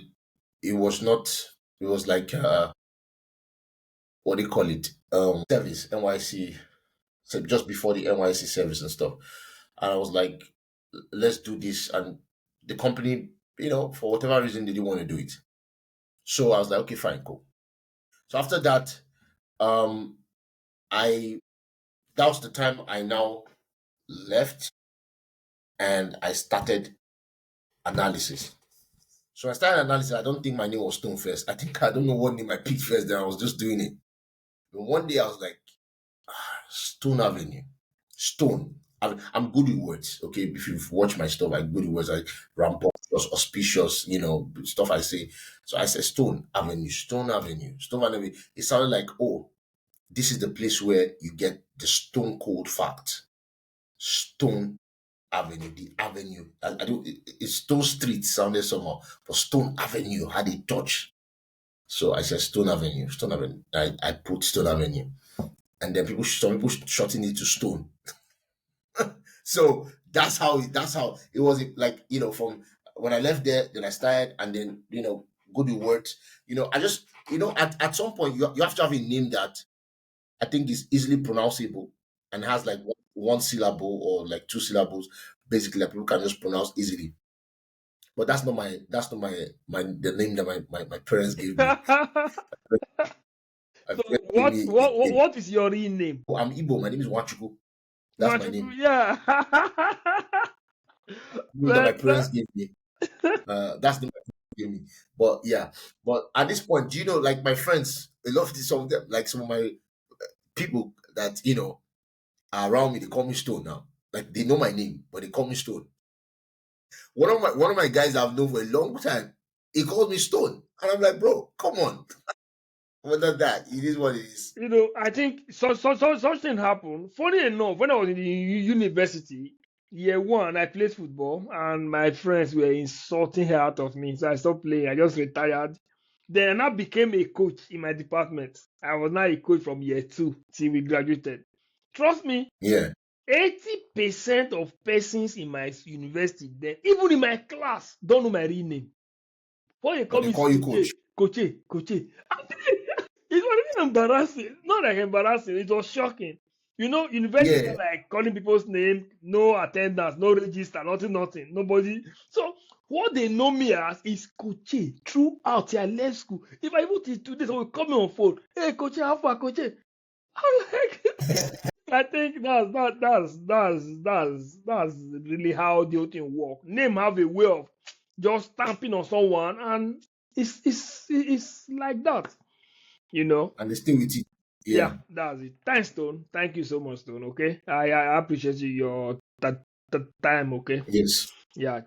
it was not. It was like what do you call it? Service NYC. So just before the NYC service and stuff, and I was like, let's do this, and the company, for whatever reason, they didn't want to do it. So I was like, okay, fine, cool. So after that, um, I that was the time I now left and I started analysis. So I started analysis. I don't think my name was Stone first. I don't know what name I picked first. Then I was just doing it. And one day I was like, Stone Avenue, Stone. I'm good with words. Okay, if you've watched my stuff, I'm good with words like rambunctious, auspicious, stuff I say. So I said Stone Avenue, Stone Avenue, Stone Avenue. It sounded like, oh, this is the place where you get the stone cold fact. Stone Avenue, the avenue. I don't. It's Stone Street sounded somehow, but Stone Avenue had a touch. So I said Stone Avenue, Stone Avenue. I put Stone Avenue, and then some people shortened it to Stone. So that's how it was. Like from when I left there, then I started, and then good with words. I just at some point you have to have a name that I think is easily pronounceable and has like one syllable or like two syllables, basically that people can just pronounce easily. but that's not my the name that my parents gave me. My So parents gave me a name. what is your real name? Oh, I'm Igbo. My name is Wachuku. That's my Nwachukwu, name. yeah. Name that my But parents gave me. That's the name my parents gave me. But yeah, but at this point, do you know, like my friends, a lot of some of them, like some of my people that are around me, they call me Stone now. Like they know my name, but they call me Stone. One of my guys I've known for a long time, he calls me Stone, and I'm like, bro, come on. What than that? It is what it is. I think such thing happened. Funny enough, when I was in the university, year one, I played football, and my friends were insulting her out of me, so I stopped playing. I just retired. Then I became a coach in my department. I was now a coach from year two till we graduated. Trust me, Yeah, 80% of persons in my university, then even in my class, don't know my real name. What they but call they me is call you coach. Koche. It was even embarrassing. Not like embarrassing, it was shocking. University Yeah, don't like calling people's name, no attendance, no register, nothing. Nobody. So what they know me as is Koche throughout their left school. If I even till today, they will call me on phone. Hey Koche, how far Koche? I'm like, I think that's really how the whole thing work. Name have a way of just stamping on someone, and it's like that, you know. and they stay with you. Yeah, Yeah. that's it. Thanks, Stone. Thank you so much, Stone. Okay, I appreciate your time. Okay, Yes. yeah.